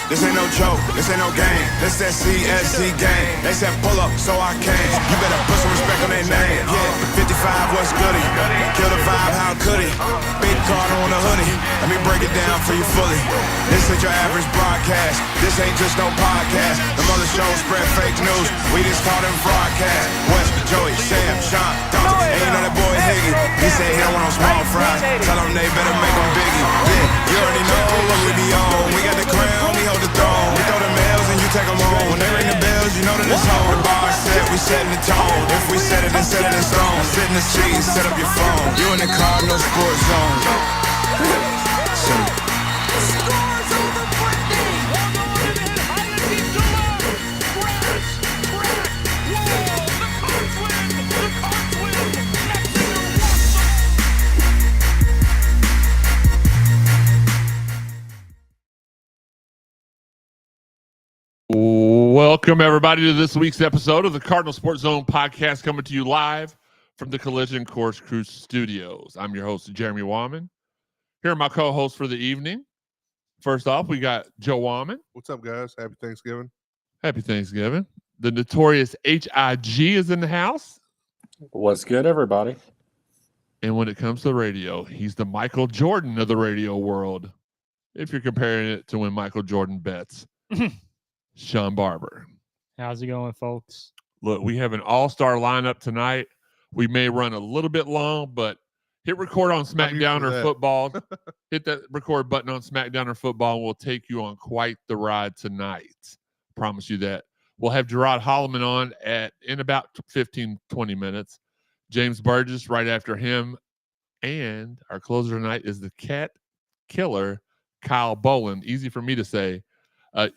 This ain't no joke, this ain't no game. This that CSZ game. They said pull up, so I came. You better put some respect on their name. Yeah, 55, what's goody? Kill the vibe, how could he? Big Cardinal on the hoodie. Let me break it down for you fully. This ain't your average broadcast. This ain't just no podcast. The mother shows spread fake news. We just call them broadcast. West, Joey, Sam, Sean, Dunk. And you know that boy Higgy. He said he don't want no small fries. Tell them they better make them biggie. Yeah, you already know what we be on. We got the crown, we hold the throne. We throw them L's and you take them home. When they ring the bells, you know that it's home. The bar set, we setting the tone. If we set it, then set it in stone. Sit in the seat, set up your phone. You in the Cardinal sports zone. Welcome, everybody, to this week's episode of the Cardinal Sports Zone podcast, coming to you live from the Collision Course Crew Studios. I'm your host, Jeremy Wahman. Here are my co-hosts for the evening. First off, we got Joe Wahman. What's up, guys? Happy Thanksgiving. Happy Thanksgiving. The notorious HIG is in the house. What's good, everybody? And when it comes to radio, he's the Michael Jordan of the radio world, if you're comparing it to when Michael Jordan bets. Sean Barber. How's it going, folks? Look, we have an all-star lineup tonight. We may run a little bit long, but hit record on SmackDown or football. Hit that record button on SmackDown or football, and we'll take you on quite the ride tonight. Promise you that. We'll have Gerod Holliman on in about 15, 20 minutes. James Burgess right after him. And our closer tonight is the cat killer, Kyle Bolin. Easy for me to say.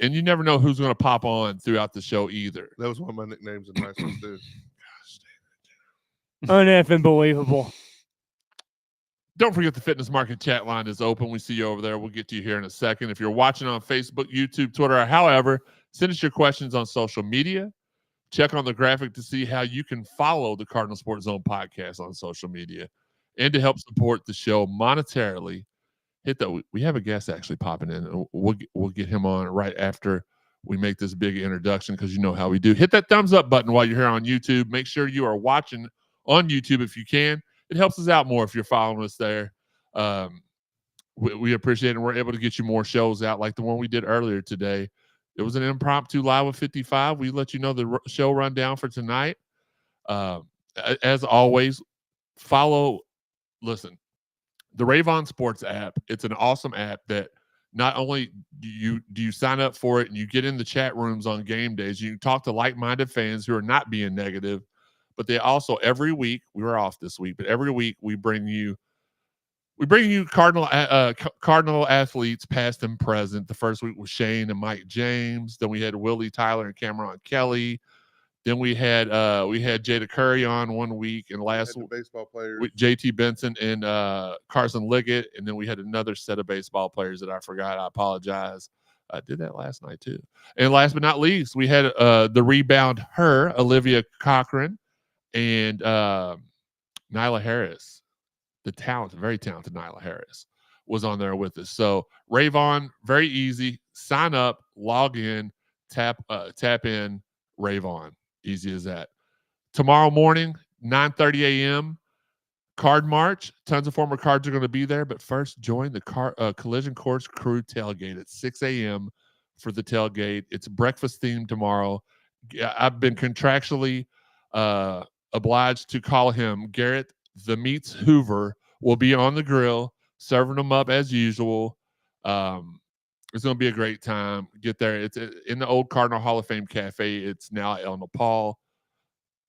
And you never know who's going to pop on throughout the show either. That was one of my nicknames in high school, too. Unbelievable. Don't forget the Fitness Market chat line is open. We see you over there. We'll get to you here in a second. If you're watching on Facebook, YouTube, Twitter, or however, send us your questions on social media. Check on the graphic to see how you can follow the Cardinal Sports Zone podcast on social media. And to help support the show monetarily, hit that. We have a guest actually popping in. We'll get him on right after we make this big introduction, because you know how we do. Hit that thumbs up button while you're here on YouTube. Make sure you are watching on YouTube if you can. It helps us out more if you're following us there. We appreciate it. And we're able to get you more shows out like the one we did earlier today. It was an impromptu live with 55. We let you know the show rundown for tonight. As always, listen, the Ravon Sports app. It's an awesome app that not only do you sign up for it and you get in the chat rooms on game days, you talk to like-minded fans who are not being negative, but they also every week, we were off this week, but every week we bring you Cardinal athletes past and present. The first week was Shane and Mike James. Then we had Willie Tyler and Cameron Kelly. Then we had Jada Curry on one week, and last week baseball players, JT Benson and Carson Liggett, and then we had another set of baseball players that I forgot. I apologize. I did that last night too. And last but not least, we had the rebound Olivia Cochran, and Nyla Harris, the very talented Nyla Harris, was on there with us. So Ravon, very easy. Sign up, log in, tap in Ravon. Easy as that. Tomorrow morning, 9:30 a.m., Card March. Tons of former Cards are going to be there. But first, join the Collision Course Crew tailgate at 6 a.m. for the tailgate. It's breakfast themed tomorrow. I've been contractually obliged to call him Garrett the Meats Hoover. Will be on the grill, serving them up as usual. It's going to be a great time. Get there. It's in the old Cardinal Hall of Fame Cafe. It's now at El Nepal.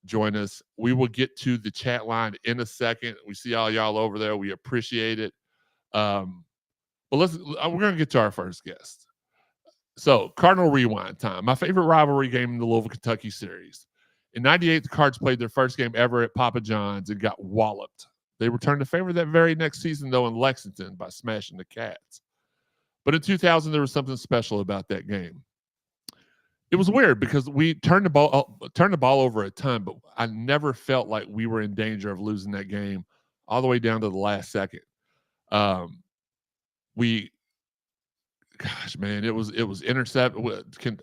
Join us. We will get to the chat line in a second. We see all y'all over there. We appreciate it. But we're going to get to our first guest. So, Cardinal Rewind time. My favorite rivalry game in the Louisville, Kentucky series. In 98, the Cards played their first game ever at Papa John's and got walloped. They returned the favor that very next season, though, in Lexington by smashing the Cats. But in 2000, there was something special about that game. It was weird because we turned the ball over a ton, but I never felt like we were in danger of losing that game all the way down to the last second. We Gosh, man, it was intercept.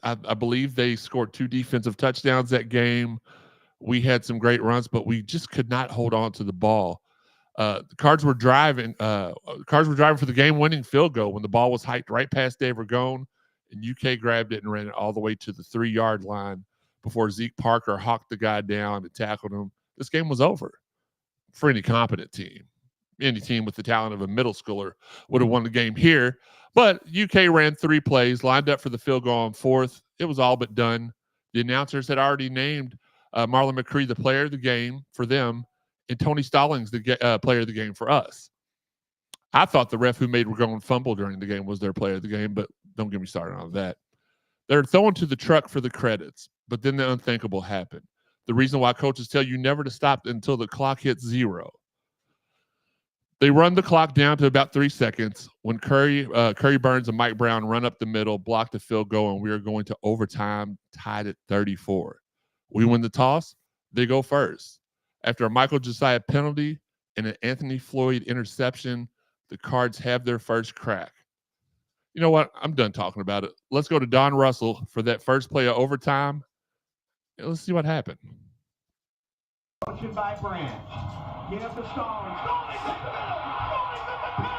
I believe they scored 2 defensive touchdowns that game. We had some great runs, but we just could not hold on to the ball. The Cards were driving. Cards were driving for the game-winning field goal when the ball was hiked right past Dave Ragone, and UK grabbed it and ran it all the way to the 3-yard line before Zeke Parker hawked the guy down and tackled him. This game was over for any competent team. Any team with the talent of a middle schooler would have won the game here. But UK ran 3 plays, lined up for the field goal on 4th. It was all but done. The announcers had already named Marlon McCree the player of the game for them, and Tony Stallings the player of the game for us. I thought the ref who made Ragone fumble during the game was their player of the game, but don't get me started on that. They're throwing to the truck for the credits, but then the unthinkable happened. The reason why coaches tell you never to stop until the clock hits 0. They run the clock down to about 3 seconds when Curry Burns and Mike Brown run up the middle, block the field goal, and we are going to overtime, tied at 34. We win the toss. They go first. After a Michael Josiah penalty and an Anthony Floyd interception, the Cards have their first crack. You know what? I'm done talking about it. Let's go to Don Russell for that first play of overtime. Let's see what happened. Motion by Branch. Get up to Stallings. Stallings in the middle. Stallings at the 10.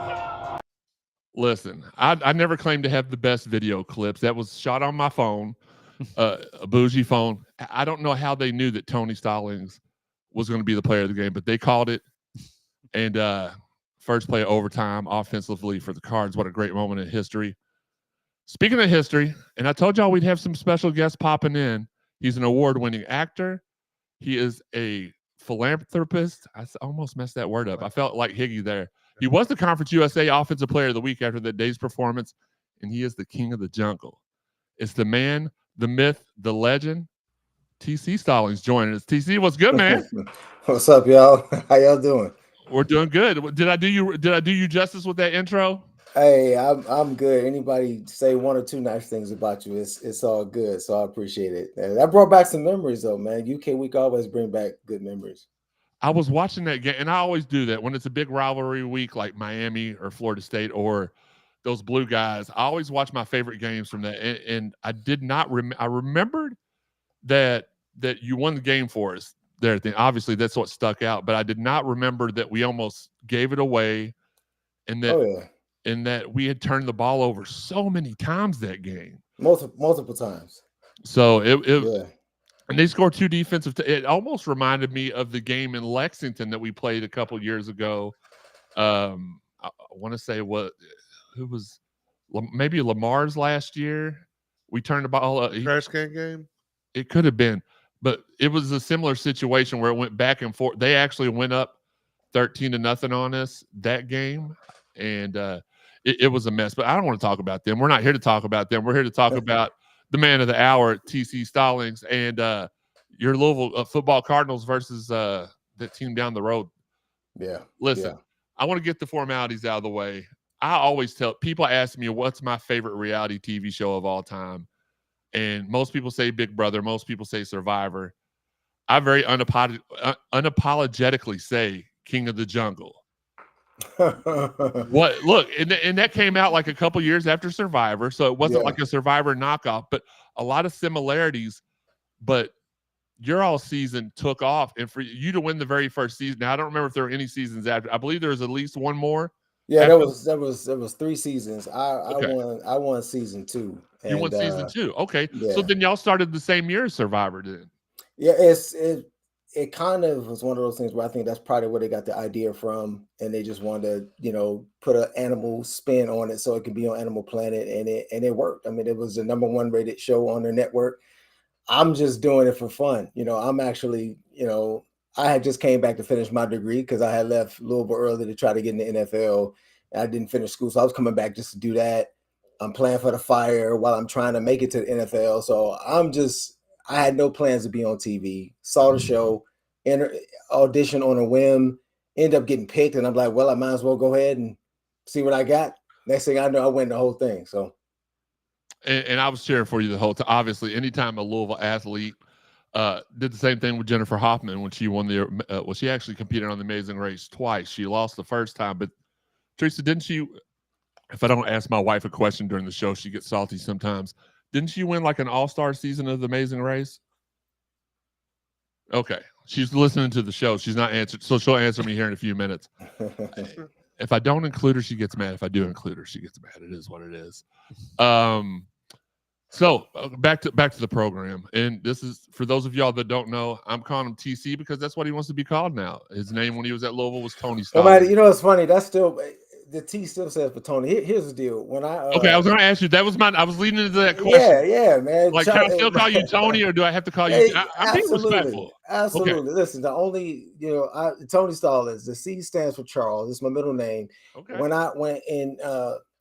Cardinal. Listen, I never claimed to have the best video clips. That was shot on my phone, a bougie phone. I don't know how they knew that Tony Stallings was going to be the player of the game, but they called it. And first play of overtime offensively for the Cards. What a great moment in history. Speaking of history, and I told y'all we'd have some special guests popping in. He's an award-winning actor. He is a philanthropist. I almost messed that word up. I felt like Higgy there. He was the Conference USA Offensive Player of the Week after that day's performance, and he is the king of the jungle. It's the man, the myth, the legend, TC Stallings joining us. TC, what's good, man? What's up, y'all? How y'all doing? We're doing good. Did I do you justice with that intro? Hey, I'm good. Anybody say 1 or 2 nice things about you, it's all good. So I appreciate it. And that brought back some memories, though, man. UK week always bring back good memories. I was watching that game, and I always do that when it's a big rivalry week like Miami or Florida State or those blue guys. I always watch my favorite games from that, and I did not I remembered that you won the game for us there at the end. Obviously, that's what stuck out, but I did not remember that we almost gave it away, and that and that we had turned the ball over so many times that game, multiple times. So and they scored 2 defensive. It almost reminded me of the game in Lexington that we played a couple years ago. I want to say who was maybe Lamar's last year. We turned the ball. Trash can game. It could have been, but it was a similar situation where it went back and forth. They actually went up 13-0 on us that game, and it was a mess. But I don't want to talk about them. We're not here to talk about them. We're here to talk about the man of the hour, TC Stallings, and your Louisville football Cardinals versus the team down the road. Yeah. Listen, I want to get the formalities out of the way. I always tell people, ask me what's my favorite reality TV show of all time, and most people say Big Brother. Most people say Survivor. I very unapologetically say King of the Jungle. What? Look, and that came out like a couple years after Survivor, so it wasn't like a Survivor knockoff, but a lot of similarities. But your all season took off, and for you to win the very first season. Now I don't remember if there were any seasons after. I believe there was at least one more. Yeah, there was 3 seasons. I won season 2. You won season 2. Okay, yeah. So then y'all started the same year as Survivor, then. Yeah, it kind of was one of those things where I think that's probably where they got the idea from, and they just wanted to, put an animal spin on it so it could be on Animal Planet, and it worked. I mean, it was the #1 rated show on their network. I'm just doing it for fun. I'm actually, I had just came back to finish my degree because I had left Louisville early to try to get in the NFL. I didn't finish school, so I was coming back just to do that. I'm playing for the Fire while I'm trying to make it to the NFL. So I had no plans to be on TV. Saw the show, audition on a whim, end up getting picked, and I'm like, well, I might as well go ahead and see what I got. Next thing I know, I win the whole thing. So, and I was cheering for you the whole time. Obviously, anytime a Louisville athlete did the same thing with Jennifer Hoffman when she won she actually competed on The Amazing Race twice. She lost the first time, but Teresa, didn't you? If I don't ask my wife a question during the show, she gets salty sometimes. Didn't you win like an all-star season of The Amazing Race? Okay. She's listening to the show. She's not answered. So she'll answer me here in a few minutes. If I don't include her, she gets mad. If I do include her, she gets mad. It is what it is. So back to the program. And this is, for those of y'all that don't know, I'm calling him TC because that's what he wants to be called now. His name when he was at Louisville was Tony Stallings. You know, it's funny. That's still the T still says for Tony. Here's the deal. When I was going to ask you. That was I was leading into that question. Yeah, man. Like, can I still call you Tony, or do I have to call you? I'm being respectful. Absolutely. Okay. Listen, the only Tony Stallings. The C stands for Charles. It's my middle name. Okay. When I went in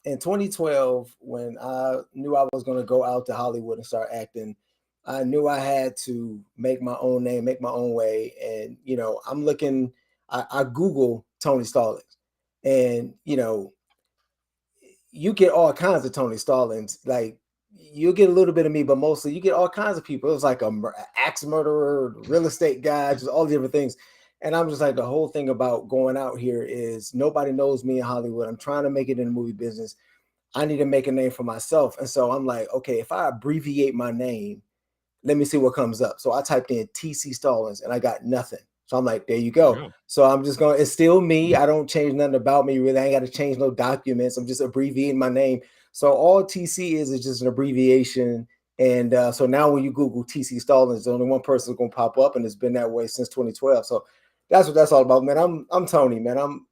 2012, when I knew I was going to go out to Hollywood and start acting, I knew I had to make my own name, make my own way. And I'm looking. I Google Tony Stallings. And you get all kinds of Tony Stallings. Like you get a little bit of me, but mostly you get all kinds of people. It was like an axe murderer, real estate guy, just all the different things. And I'm just like, the whole thing about going out here is nobody knows me in Hollywood. I'm trying to make it in the movie business. I need to make a name for myself. And so I'm like, okay, if I abbreviate my name, let me see what comes up. So I typed in TC Stallings and I got nothing. So I'm like, there you go. Yeah. So I'm just going, it's still me. I don't change nothing about me. Really, I ain't got to change no documents. I'm just abbreviating my name. So all TC is just an abbreviation. And so now when you Google TC Stallings, only one person is going to pop up, and it's been that way since 2012. So that's what that's all about, man. I'm Tony, man. I'm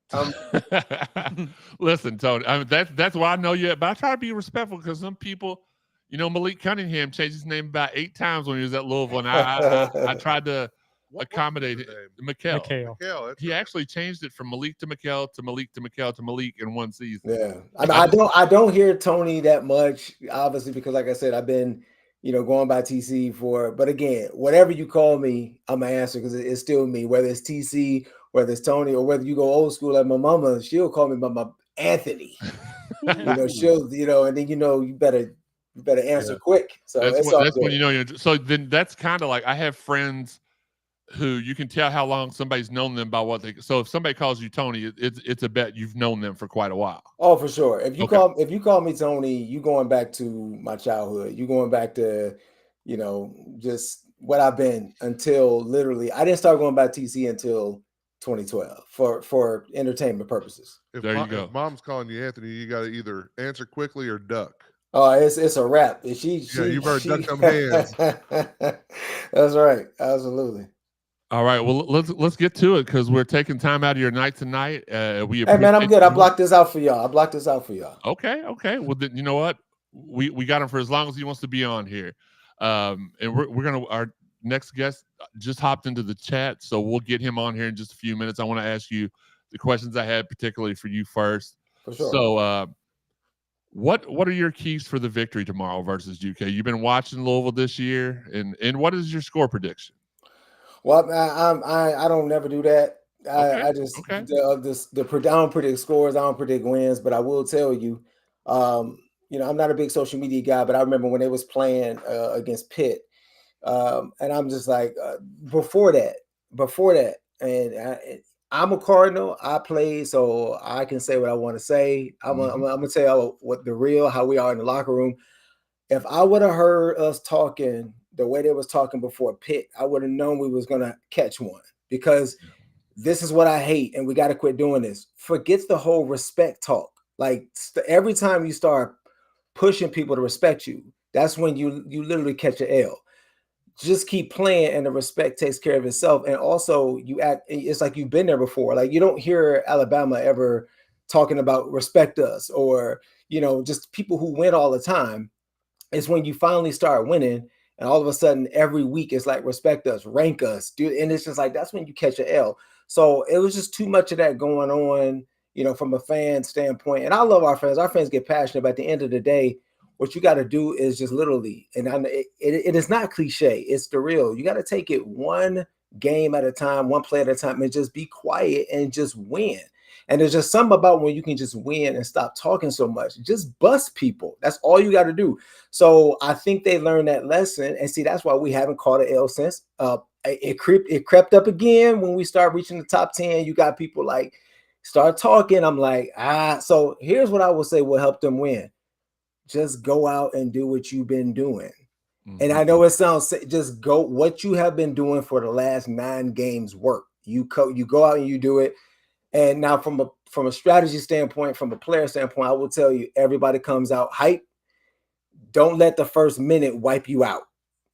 Listen, Tony. I mean, that's why I know you. But I try to be respectful because some people, Malik Cunningham changed his name about 8 times when he was at Louisville, and I tried to accommodate it. Mikhail. He actually changed it from Malik to Mikhail to Malik to Mikhail to Malik in one season. Yeah, I don't hear Tony that much, obviously, because like I said, I've been going by TC but again, whatever you call me, I'm gonna answer because it's still me. Whether it's TC, whether it's Tony, or whether you go old school like my mama, she'll call me by my Anthony. She'll and then you better answer quick. So that's when So then that's kind of like I have friends who you can tell how long somebody's known them by what they. So if somebody calls you Tony, it's a bet you've known them for quite a while. Oh, for sure. If you call me Tony, you going back to my childhood. You going back to, just what I've been until literally. I didn't start going by TC until 2012 for entertainment purposes. There you go. If mom's calling you Anthony, you got to either answer quickly or duck. Oh, it's a wrap. You better duck them hands. That's right. Absolutely. All right, well, let's get to it because we're taking time out of your night tonight. Hey, man, I'm good. I blocked this out for y'all. Okay. Well, then, you know what? We got him for as long as he wants to be on here. And we're gonna. Our next guest just hopped into the chat, so we'll get him on here in just a few minutes. I want to ask you the questions I had, particularly for you first. For sure. So, what are your keys for the victory tomorrow versus UK? You've been watching Louisville this year, and what is your score prediction? Well, I don't never do that. I don't predict scores. I don't predict wins. But I will tell you, I'm not a big social media guy. But I remember when they was playing against Pitt, and I'm just like, before that, and I'm a Cardinal. I played, so I can say what I want to say. I'm gonna tell you how we are in the locker room. If I would have heard us talking the way they was talking before Pitt, I would have known we was going to catch one, because this is what I hate, and we got to quit doing this. Forget the whole respect talk. Like every time you start pushing people to respect you, that's when you literally catch an L. Just keep playing, and the respect takes care of itself. And also you act, it's like you've been there before. Like you don't hear Alabama ever talking about respect us, or, just people who win all the time. It's when you finally start winning, and all of a sudden, every week it's like, respect us, rank us, dude. And it's just like, that's when you catch an L. So it was just too much of that going on, from a fan standpoint. And I love our fans. Our fans get passionate. But at the end of the day, what you got to do is just literally, and it is not cliche. It's the real. You got to take it one game at a time, one play at a time, and just be quiet and just win. And there's just something about when you can just win and stop talking so much. Just bust people. That's all you got to do. So I think they learned that lesson. And see, that's why we haven't caught an L since. It crept up again when we start reaching the top 10. You got people like Start talking. I'm like, so here's what I will say will help them win. Just go out and do what you've been doing. And I know it sounds, just go, what you have been doing for the last 9 games work. You go out and you do it. And now from a strategy standpoint, from a player standpoint, I will tell you, everybody comes out hype. Don't let the first minute wipe you out.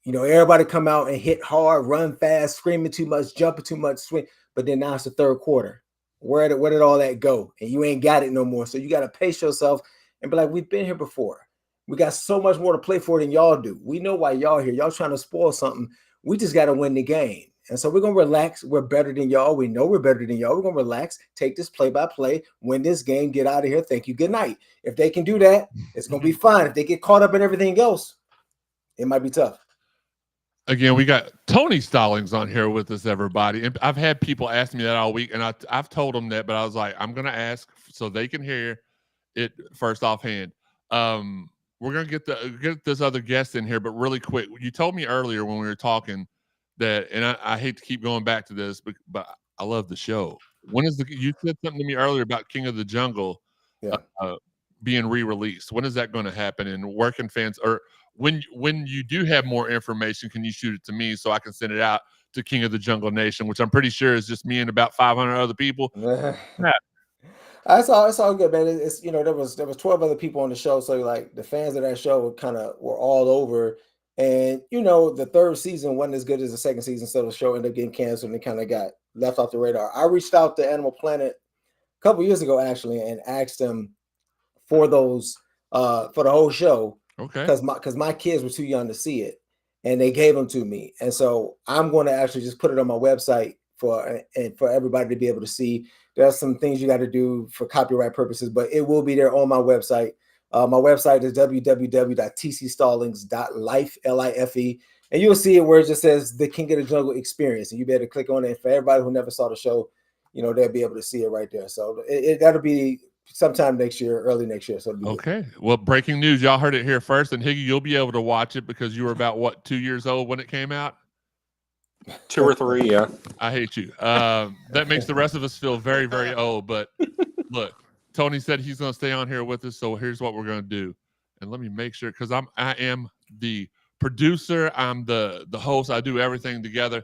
You know, everybody come out and hit hard, run fast, screaming too much, jumping too much, swing. But then now it's the third quarter. Where did all that go? And you ain't got it no more. So you got to pace yourself and be like, we've been here before. We got so much more to play for than y'all do. We know why y'all here. Y'all trying to spoil something. We just got to win the game. And so we're going to relax. We're better than y'all. We know we're better than y'all. We're going to relax, take this play by play, win this game, get out of here. Thank you. Good night. If they can do that, it's going to be fine. If they get caught up in everything else, it might be tough. Again, we got Tony Stallings on here with us, everybody. And I've had people ask me that all week, and I've told them that, but I was like, I'm going to ask so they can hear it first offhand. We're going to get this other guest in here, but really quick. You told me earlier when we were talking that, and I hate to keep going back to this, but I love the show. You said something to me earlier about King of the Jungle being re-released. When is that going to happen? And where can fans, or when you do have more information, can you shoot it to me so I can send it out to King of the Jungle Nation, which I'm pretty sure is just me and about 500 other people. It's all good, man. It's there was 12 other people on the show, so like the fans of that show were all over. And the third season wasn't as good as the second season, so the show ended up getting canceled and it kind of got left off the radar. I reached out to Animal Planet a couple years ago actually and asked them for those for the whole show. Okay. Because my kids were too young to see it, and they gave them to me, and so I'm going to actually just put it on my website for everybody to be able to see. There's some things you got to do for copyright purposes, but it will be there on my website. My website is www.tcstallings.life, Life, and you'll see it where it just says the King of the Jungle Experience, and you better click on it. And for everybody who never saw the show, they'll be able to see it right there. So that'll be sometime next year, early next year. So okay. Well, breaking news. Y'all heard it here first. And Higgy, you'll be able to watch it because you were about 2 years old when it came out? 2 or 3, yeah. I hate you. That makes the rest of us feel very, very old. But look, Tony said he's going to stay on here with us. So here's what we're going to do. And let me make sure, because I am the producer. I'm the host. I do everything together.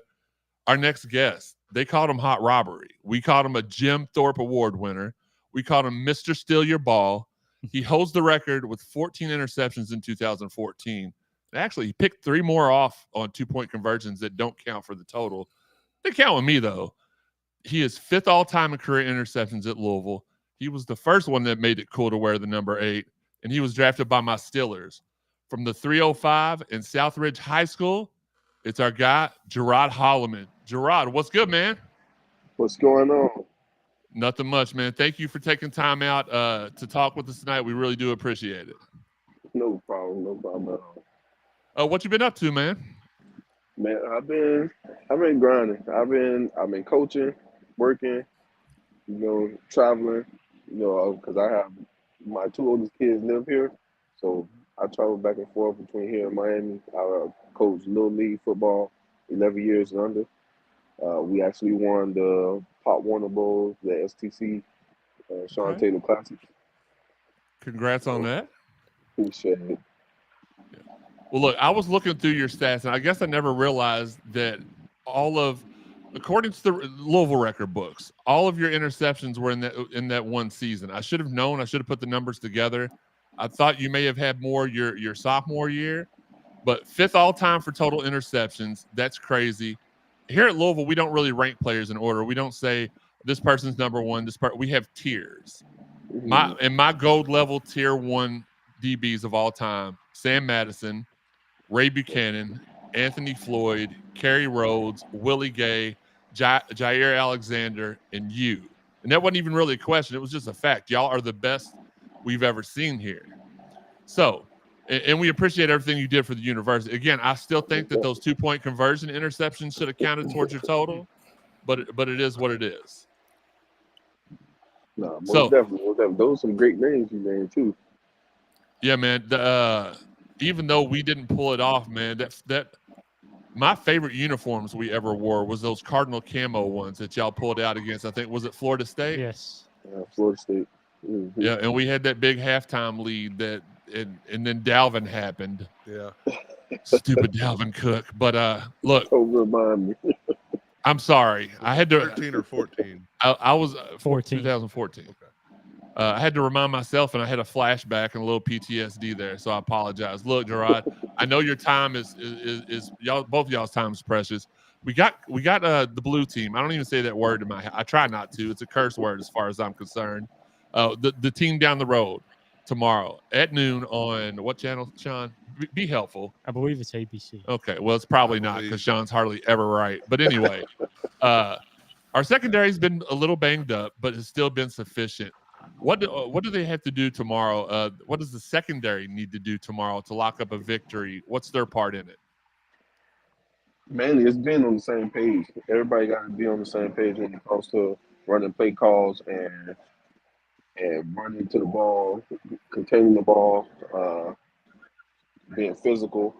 Our next guest, they called him Hot Robbery. We called him a Jim Thorpe Award winner. We called him Mr. Steal Your Ball. He holds the record with 14 interceptions in 2014. Actually, he picked 3 more off on 2-point conversions that don't count for the total. They count with me, though. He is 5th all-time in career interceptions at Louisville. He was the first one that made it cool to wear the number 8, and he was drafted by my Steelers. From the 305 in Southridge High School, it's our guy, Gerod Holliman. Gerod, what's good, man? What's going on? Nothing much, man. Thank you for taking time out to talk with us tonight. We really do appreciate it. No problem at all. What you been up to, man? Man, I've been grinding. I've been coaching, working, traveling, because I have my 2 oldest kids live here, so I travel back and forth between here and Miami. I coach Little League football, 11 years and under. We actually won the Pop Warner Bowl, the STC, Sean Taylor Classic. Congrats on that. Appreciate it. Well, look, I was looking through your stats, and I guess I never realized that according to the Louisville record books, all of your interceptions were in that one season. I should have known. I should have put the numbers together. I thought you may have had more your sophomore year, but 5th all-time for total interceptions. That's crazy. Here at Louisville, we don't really rank players in order. We don't say this person's number 1. We have tiers. My gold level tier 1 DBs of all time: Sam Madison, Ray Buchanan, Anthony Floyd, Kerry Rhodes, Willie Gay, Jair Alexander, and you. And that wasn't even really a question. It was just a fact. Y'all are the best we've ever seen here. So, and we appreciate everything you did for the university. Again, I still think that those 2-point conversion interceptions should have counted towards your total, but it is what it is. No, most definitely. Those are some great names you named too. Yeah, man. Even though we didn't pull it off, man, that my favorite uniforms we ever wore was those Cardinal camo ones that y'all pulled out against. I think was it Florida State? Yes. Florida State. Mm-hmm. Yeah, and we had that big halftime lead and then Dalvin happened. Yeah. Stupid Dalvin Cook. But look, Don't remind me. I'm sorry. I had to 13 or 14. I was 14. 2014. Okay. I had to remind myself, and I had a flashback and a little PTSD there, so I apologize. Look, Gerard, I know your time is y'all, both of y'all's time is precious. We got the blue team. I don't even say that word in my head. I try not to. It's a curse word as far as I'm concerned. The team down the road tomorrow at noon on what channel, Sean? Be helpful. I believe it's ABC. Okay, well, it's probably not because Sean's hardly ever right. But anyway, our secondary's been a little banged up, but it's still been sufficient. What do they have to do tomorrow? What does the secondary need to do tomorrow to lock up a victory? What's their part in it? Mainly, it's being on the same page. Everybody got to be on the same page when it comes to running play calls and running to the ball, containing the ball, being physical.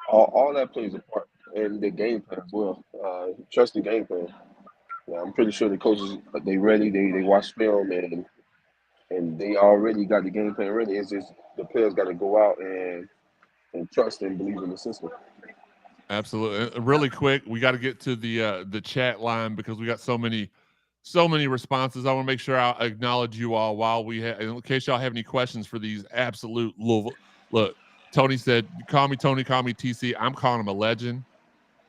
All that plays a part, and the game plan as well. Trust the game plan. Yeah, I'm pretty sure the coaches, they ready. They watch film and they already got the game plan ready. It's just the players got to go out and trust and believe in the system. Absolutely. Really quick, we got to get to the chat line because we got so many responses. I want to make sure I acknowledge you all while we have, in case y'all have any questions for these absolute Louisville. Look, Tony said, "Call me Tony, call me TC." I'm calling him a legend.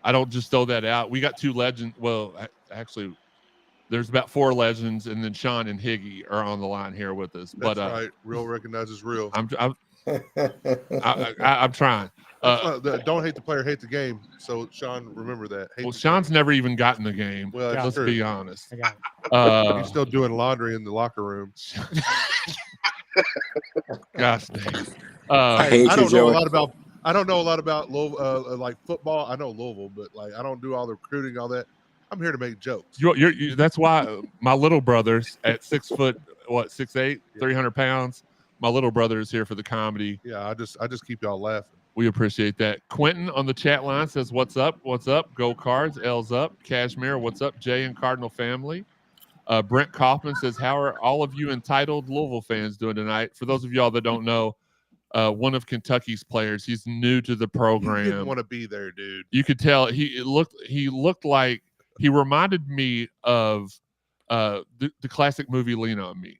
I don't just throw that out. We got two legends. Well, actually, there's about 4 legends, and then Sean and Higgy are on the line here with us. That's right. Real recognizes real. I'm trying. Don't hate the player, hate the game. So, Sean, remember that. Sean's never even gotten the game. Well, let's be honest. He's still doing laundry in the locker room. Gosh dang. I don't know a lot about Louisville, like football. I know Louisville, but like I don't do all the recruiting, all that. I'm here to make jokes. That's why my little brother's at 6 foot, 6'8", 300 pounds. My little brother is here for the comedy. Yeah, I just keep y'all laughing. We appreciate that. Quentin on the chat line says, "What's up? What's up? Go Cards. L's up. Cashmere. What's up? Jay and Cardinal family." Brent Kaufman says, "How are all of you entitled Louisville fans doing tonight?" For those of y'all that don't know, one of Kentucky's players. He's new to the program. He didn't want to be there, dude. You could tell he looked like he reminded me of the classic movie Lean on Me.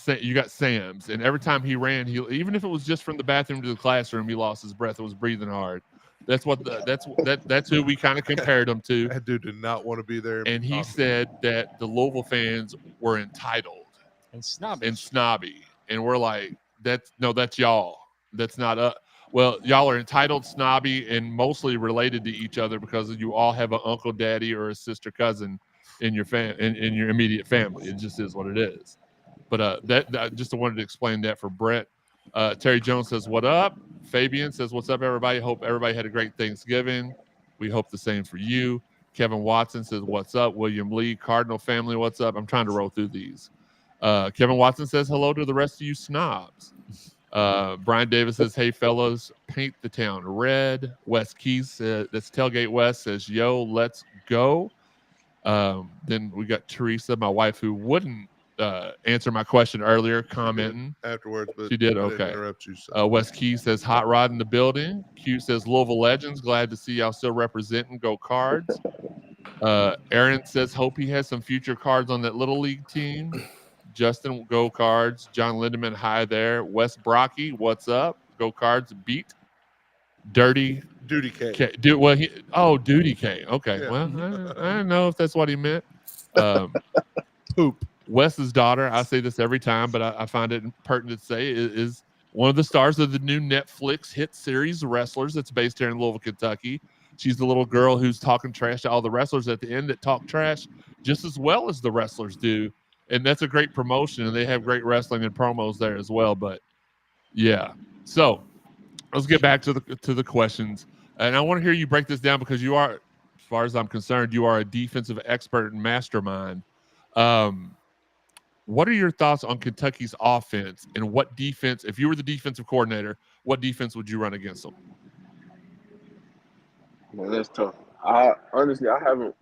You got Sam's, and every time he ran, even if it was just from the bathroom to the classroom, he lost his breath. It was breathing hard. That's who we kind of compared him to. That dude did not want to be there. And he said that the Louisville fans were entitled and snobby. And we're like, that's y'all. That's not us. Well, y'all are entitled, snobby, and mostly related to each other because you all have an uncle, daddy, or a sister, cousin in your in your immediate family. It just is what it is. But that just wanted to explain that for Brett. Terry Jones says, "What up?" Fabian says, "What's up, everybody? Hope everybody had a great Thanksgiving. We hope the same for you." Kevin Watson says, "What's up?" William Lee, Cardinal family, what's up? I'm trying to roll through these. Kevin Watson says, "Hello to the rest of you snobs." Brian Davis says, "Hey, fellas, paint the town red." Wes Keys, that's Tailgate West, says, "Yo, let's go." Then we got Teresa, my wife, who wouldn't answer my question earlier, commenting afterwards, but she did. I didn't Okay. interrupt you, so. Wes Key says, "Hot Rod in the building." Q says, "Louisville Legends, glad to see y'all still representing. Go Cards." Aaron says, "Hope he has some future cards on that little league team." Justin, go Cards. John Lindemann, hi there. Wes Brocky, what's up? Go Cards. Beat Dirty Duty K. Duty K. Okay. Yeah. Well, I don't know if that's what he meant. Poop. Wes's daughter, I say this every time, but I find it pertinent to say, is one of the stars of the new Netflix hit series Wrestlers that's based here in Louisville, Kentucky. She's the little girl who's talking trash to all the wrestlers at the end that talk trash just as well as the wrestlers do. And that's a great promotion, and they have great wrestling and promos there as well. But yeah, so let's get back to the questions. And I want to hear you break this down because you are, as far as I'm concerned, you are a defensive expert and mastermind. What are your thoughts on Kentucky's offense, and what defense, if you were the defensive coordinator, what defense would you run against them? Man, that's tough. I honestly, I haven't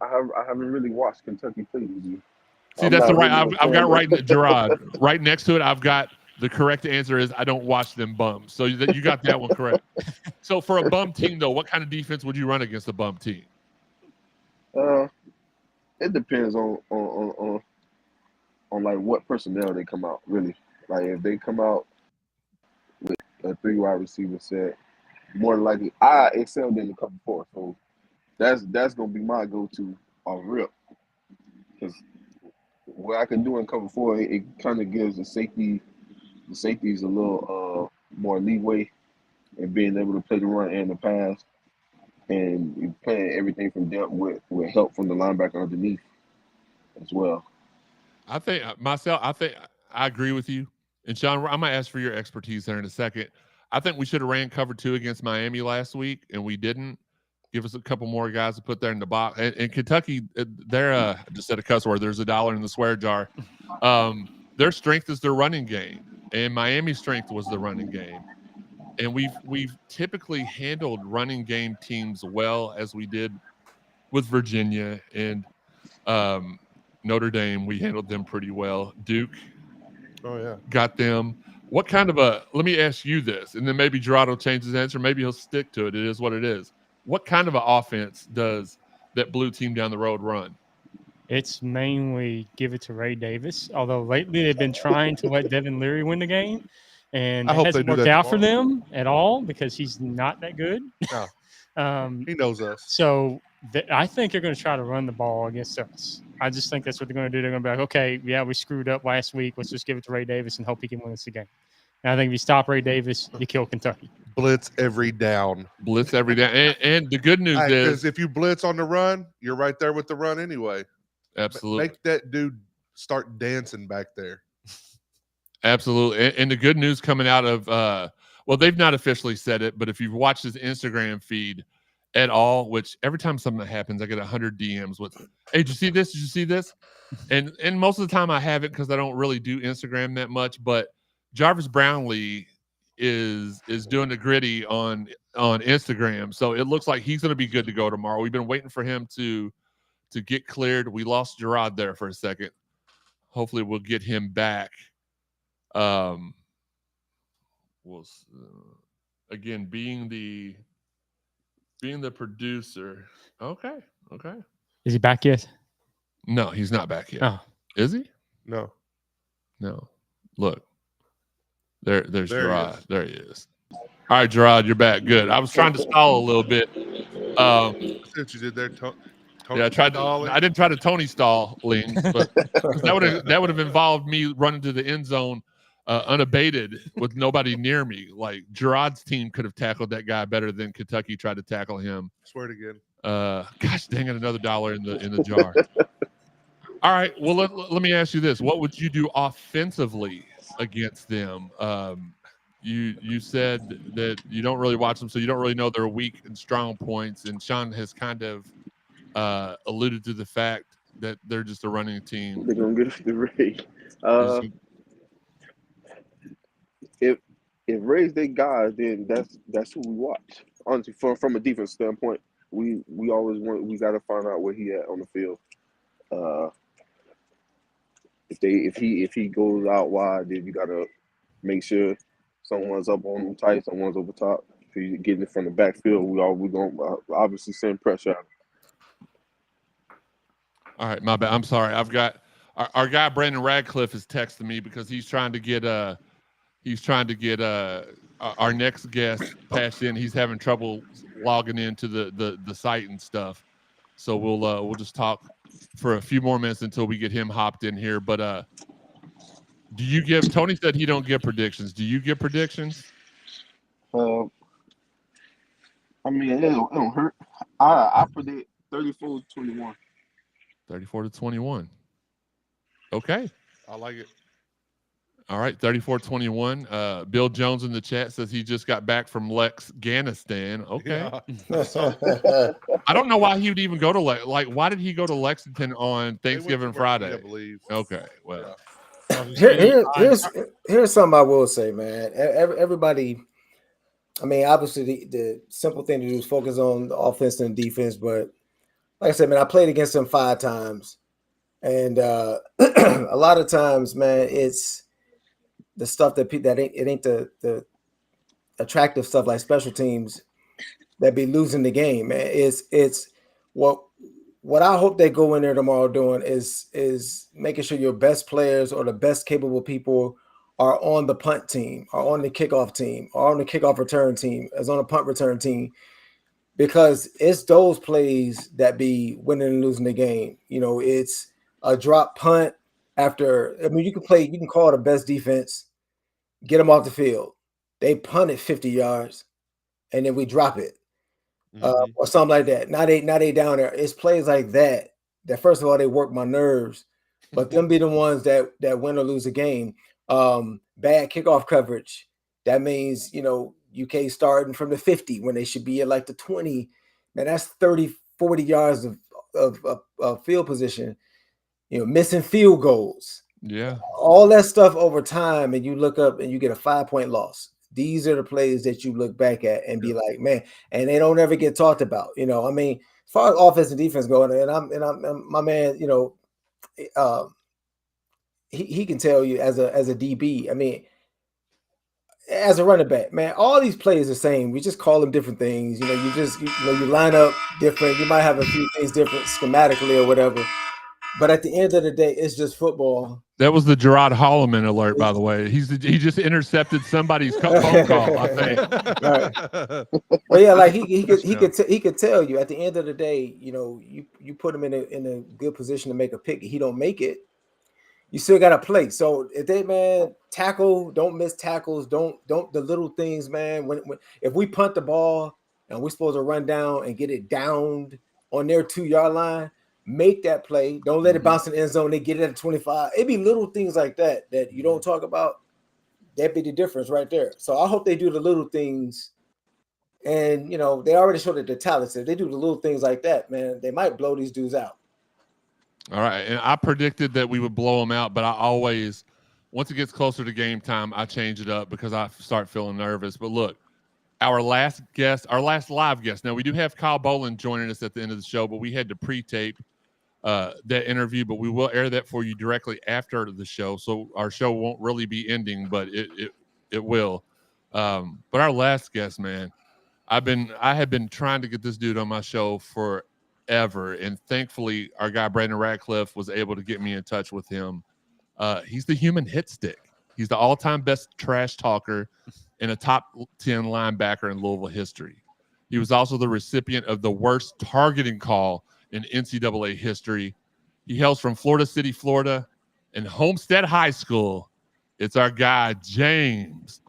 really watched Kentucky play this year. See, I'm that's the not right. really a I've got fan, right, but- Gerard. Right next to it, I've got the correct answer is I don't watch them bums. So you got that one correct. So for a bum team, though, what kind of defense would you run against a bum team? It depends on like what personnel they come out. Really, like if they come out with a 3 wide receiver set, more than likely I excelled in the cover 4. So that's gonna be my go-to off rip, because what I can do in cover 4, it kind of gives the safeties a little more leeway in being able to play the run and the pass, and you playing everything from depth with help from the linebacker underneath as well. I think I agree with you. And Sean, I'm gonna ask for your expertise there in a second. I think we should have ran cover 2 against Miami last week, and we didn't. Give us a couple more guys to put there in the box. And Kentucky, they're I just said a cuss word. There's $1 in the swear jar. Their strength is their running game, and Miami's strength was the running game. And we've typically handled running game teams well, as we did with Virginia and Notre Dame. We handled them pretty well. Duke, got them. What kind of let me ask you this, and then maybe Gerard will change his answer. Maybe he'll stick to it. It is what it is. What kind of an offense does that blue team down the road run? It's mainly give it to Ray Davis, although lately they've been trying to let Devin Leary win the game, and I it hope hasn't they do worked that out for tomorrow. them at all because he's not that good. No. He knows us. So I think they're going to try to run the ball against us. I just think that's what they're going to do. They're going to be like, okay, yeah, we screwed up last week. Let's just give it to Ray Davis and hope he can win us the game. And I think if you stop Ray Davis, you kill Kentucky. Blitz every down. Blitz every down. And the good news is, because if you blitz on the run, you're right there with the run anyway. Absolutely. Make that dude start dancing back there. Absolutely. And the good news coming out of well, they've not officially said it, but if you've watched his Instagram feed at all, which every time something happens, I get 100 DMs with, hey, did you see this? Did you see this? And most of the time I haven't because I don't really do Instagram that much, but Jarvis Brownlee is doing the gritty on Instagram. So it looks like he's going to be good to go tomorrow. We've been waiting for him to get cleared. We lost Gerard there for a second. Hopefully we'll get him back. We'll again being the producer. Okay. Is he back yet? No, he's not back yet. Oh. Is he? No. Look, there's There Gerard. There he is. All right, Gerard, you're back. Good. I was trying to stall a little bit. See what you did there, Tony. Yeah, I didn't try to Tony Stallings, but that would have involved me running to the end zone unabated with nobody near me. Like Gerard's team could have tackled that guy better than Kentucky tried to tackle him. Swear it again. Gosh dang it, another $1 in the jar. All right, well let me ask you this: what would you do offensively against them? You said that you don't really watch them, so you don't really know their weak and strong points. And Sean has kind of alluded to the fact that they're just a running team. They're gonna get the Ray. If Ray's their guys, then that's who we watch. Honestly, from a defense standpoint, we always we got to find out where he at on the field. If he goes out wide, then you got to make sure someone's up on him tight, someone's over top. If he's getting it from the backfield, we gonna obviously send pressure out. All right, my bad. I'm sorry. I've got our guy Brandon Radcliffe is texting me because he's trying to get our next guest passed in. He's having trouble logging into the site and stuff. So we'll just talk for a few more minutes until we get him hopped in here. But do you give? Tony said he don't give predictions. Do you give predictions? I mean, it don't hurt. I predict 34-21. 34-21. Okay. I like it. All right, 34-21. Bill Jones in the chat says he just got back from Afghanistan. Okay. Yeah. I don't know why he would even go to why did he go to Lexington on Thanksgiving Friday? I believe. Okay, well. Here's something I will say, man. Everybody, I mean, obviously the simple thing to do is focus on the offense and defense, but like I said, man, I played against them 5 times. And a lot of times, man, it's the stuff that it ain't the attractive stuff like special teams that be losing the game, man. It's what I hope they go in there tomorrow doing is making sure your best players or the best capable people are on the punt team, are on the kickoff team, or on the kickoff return team, as on a punt return team, because it's those plays that be winning and losing the game. You know, it's a drop punt after. I mean, you can call it the best defense, get them off the field. They punt it 50 yards, and then we drop it. Or something like that. Now they down there. It's plays like that first of all they work my nerves, but them be the ones that win or lose a game. Bad kickoff coverage. That means UK starting from the 50 when they should be at like the 20. Man, that's 30, 40 yards of field position. Missing field goals. Yeah, all that stuff over time, and you look up and you get a 5-point loss. These are the plays that you look back at and be like, man, and they don't ever get talked about. I mean, as far as offense and defense going, and I'm my man, he can tell you as a DB. I mean, as a running back, man, all these plays are the same. We just call them different things. You line up different. You might have a few things different schematically or whatever. But at the end of the day, it's just football. That was the Gerod Holliman alert, by the way. He just intercepted somebody's phone call, I think. Right. Well, yeah, like he could tell you at the end of the day, you put him in a good position to make a pick. He don't make it. You still got to play. So if they tackle, don't miss tackles, don't the little things, man. When if we punt the ball and we're supposed to run down and get it downed on their 2-yard line. Make that play. Don't let it bounce in the end zone. They get it at 25. It'd be little things like that you don't talk about. That'd be the difference right there. So I hope they do the little things. And, they already showed that they're talented. If they do the little things like that, man, they might blow these dudes out. All right. And I predicted that we would blow them out, but I always, once it gets closer to game time, I change it up because I start feeling nervous. But look, our last live guest. Now, we do have Kyle Bolin joining us at the end of the show, but we had to pre-tape that interview, but we will air that for you directly after the show. So our show won't really be ending, but it will. But our last guest, man, I have been trying to get this dude on my show forever, and thankfully our guy Brandon Radcliffe was able to get me in touch with him. He's the human hit stick. He's the all-time best trash talker and a top 10 linebacker in Louisville history. He was also the recipient of the worst targeting call in NCAA history. He hails from Florida City, Florida, and Homestead High School. It's our guy, James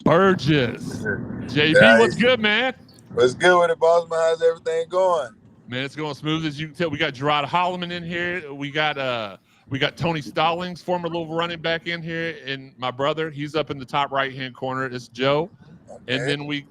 Burgess. JB, what's good, man? What's good with it, boss man? How's everything going? Man, it's going smooth as you can tell. We got Gerod Holliman in here. We got Tony Stallings, former Louisville running back, in here, and my brother. He's up in the top right-hand corner. It's Joe. Okay. And then we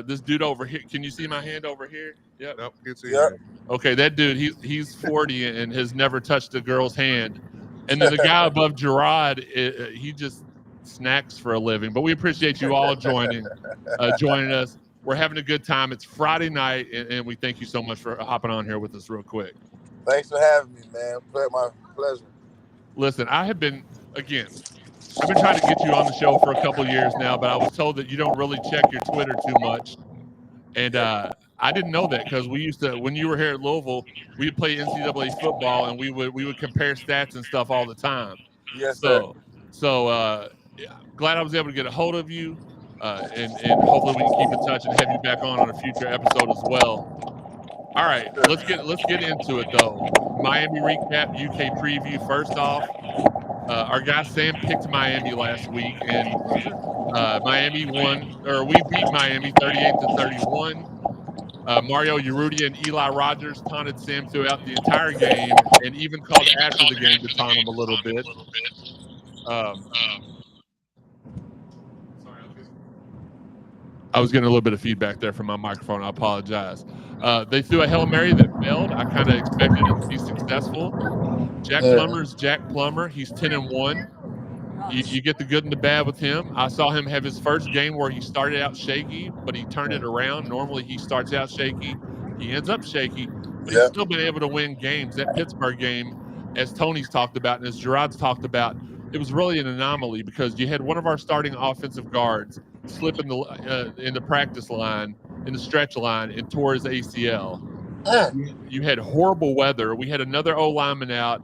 this dude over here. Can you see my hand over here? Yep. Nope, can't see yep. Okay, that dude, he's 40 and has never touched a girl's hand. And then the guy above Gerod, he just snacks for a living. But we appreciate you all joining us. We're having a good time. It's Friday night, and we thank you so much for hopping on here with us real quick. Thanks for having me, man. My pleasure. Listen, I've been trying to get you on the show for a couple of years now, but I was told that you don't really check your Twitter too much. And I didn't know that because we used to, when you were here at Louisville, we'd play NCAA football and we would compare stats and stuff all the time. Yes, sir. So glad I was able to get a hold of you, and hopefully we can keep in touch and have you back on a future episode as well. All right, let's get into it though. Miami recap, UK preview. First off, our guy Sam picked Miami last week, and Miami won, or we beat Miami 38-31. Mario Urrutia and Eli Rogers taunted Sam throughout the entire game, and even called after the game to taunt him a little bit. I was getting a little bit of feedback there from my microphone. I apologize. They threw a Hail Mary that failed. I kind of expected it to be successful. Jack Plummer's Jack Plummer. He's 10-1. You get the good and the bad with him. I saw him have his first game where he started out shaky, but he turned it around. Normally he starts out shaky. He ends up shaky, but he's still been able to win games. That Pittsburgh game, as Tony's talked about and as Gerod's talked about, it was really an anomaly because you had one of our starting offensive guards slip in the practice line, in the stretch line, and tore his ACL. You had horrible weather. We had another O lineman out.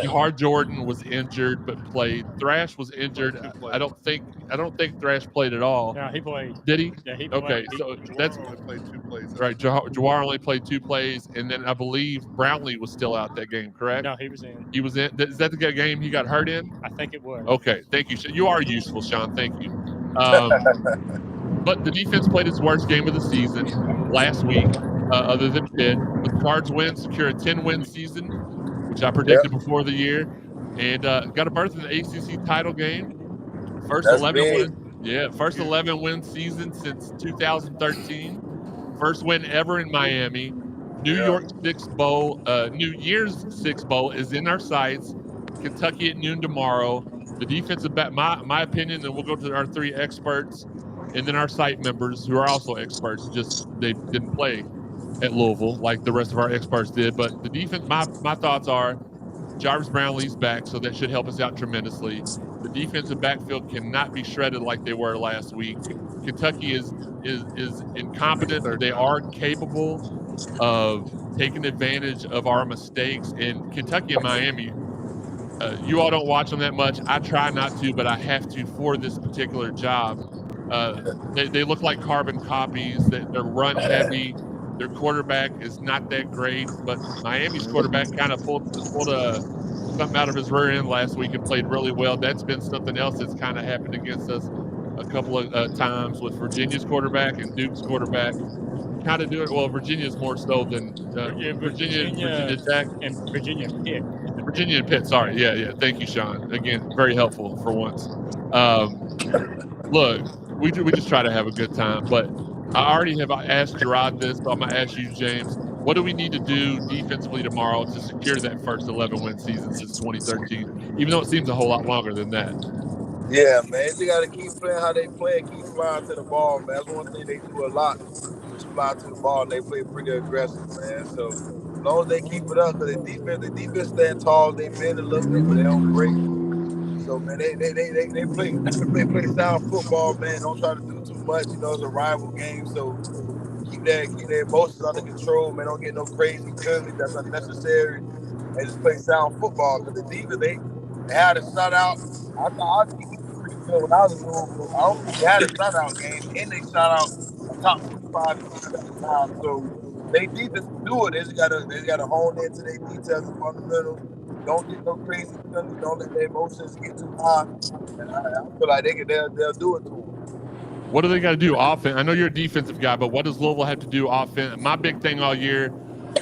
Hard Jordan was injured but played. Thrash was injured. I don't think Thrash played at all. No, he played. Did he? Yeah, he played. Okay, so that's only played 2 plays. right. Jawar only played 2 plays, and then I believe Brownlee was still out that game. Correct? No, he was in. He was in. Is that the game he got hurt in? I think it was. Okay, thank you. You are useful, Sean. Thank you. But the defense played its worst game of the season last week, other than Pitt. The Cards win, secure a 10-win season, which I predicted before the year, and got a berth in the ACC title game. First 11-win season since 2013. First win ever in Miami. New Year's Six Bowl is in our sights. Kentucky at noon tomorrow. The defensive back, my opinion, and we'll go to our 3 experts, and then our site members who are also experts. Just they didn't play at Louisville like the rest of our experts did. But the defense, my thoughts are, Jarvis Brownlee's back, so that should help us out tremendously. The defensive backfield cannot be shredded like they were last week. Kentucky is incompetent. They are capable of taking advantage of our mistakes. And Kentucky and Miami, you all don't watch them that much. I try not to, but I have to for this particular job. They look like carbon copies. They're run heavy. Their quarterback is not that great, but Miami's quarterback kind of pulled something out of his rear end last week and played really well. That's been something else that's kind of happened against us a couple of times with Virginia's quarterback and Duke's quarterback. Kind of do it well. Virginia's more so than Virginia Tech and Virginia Pitt. Virginia and Pitt. Sorry, yeah. Thank you, Sean. Again, very helpful for once. Look, we just try to have a good time, but I already have asked Gerod this, but I'm gonna ask you, James. What do we need to do defensively tomorrow to secure that first 11-win season since 2013? Even though it seems a whole lot longer than that. Yeah, man. They got to keep playing how they play and keep flying to the ball, man. That's one thing they do a lot. Just fly to the ball, and they play pretty aggressive, man. So as long as they keep it up, because the defense stand tall. They bend a little bit, but they don't break. So man, they play sound football, man. Don't try to do too much. You know, it's a rival game, so keep their emotions under control, man. Don't get no crazy penalties that's unnecessary, and just play sound football. Because the defense, they had a shutout. I thought I think it was pretty good when I was in Louisville. I don't think they had a shutout game, and they shot out a top 25 teams at the time. So they defense can do it. They just gotta hone into their details and fundamentals. Don't get no crazy penalties. Don't let their emotions get too high. And I feel like they'll do it to them. What do they got to do offense? I know you're a defensive guy, but what does Louisville have to do offense? My big thing all year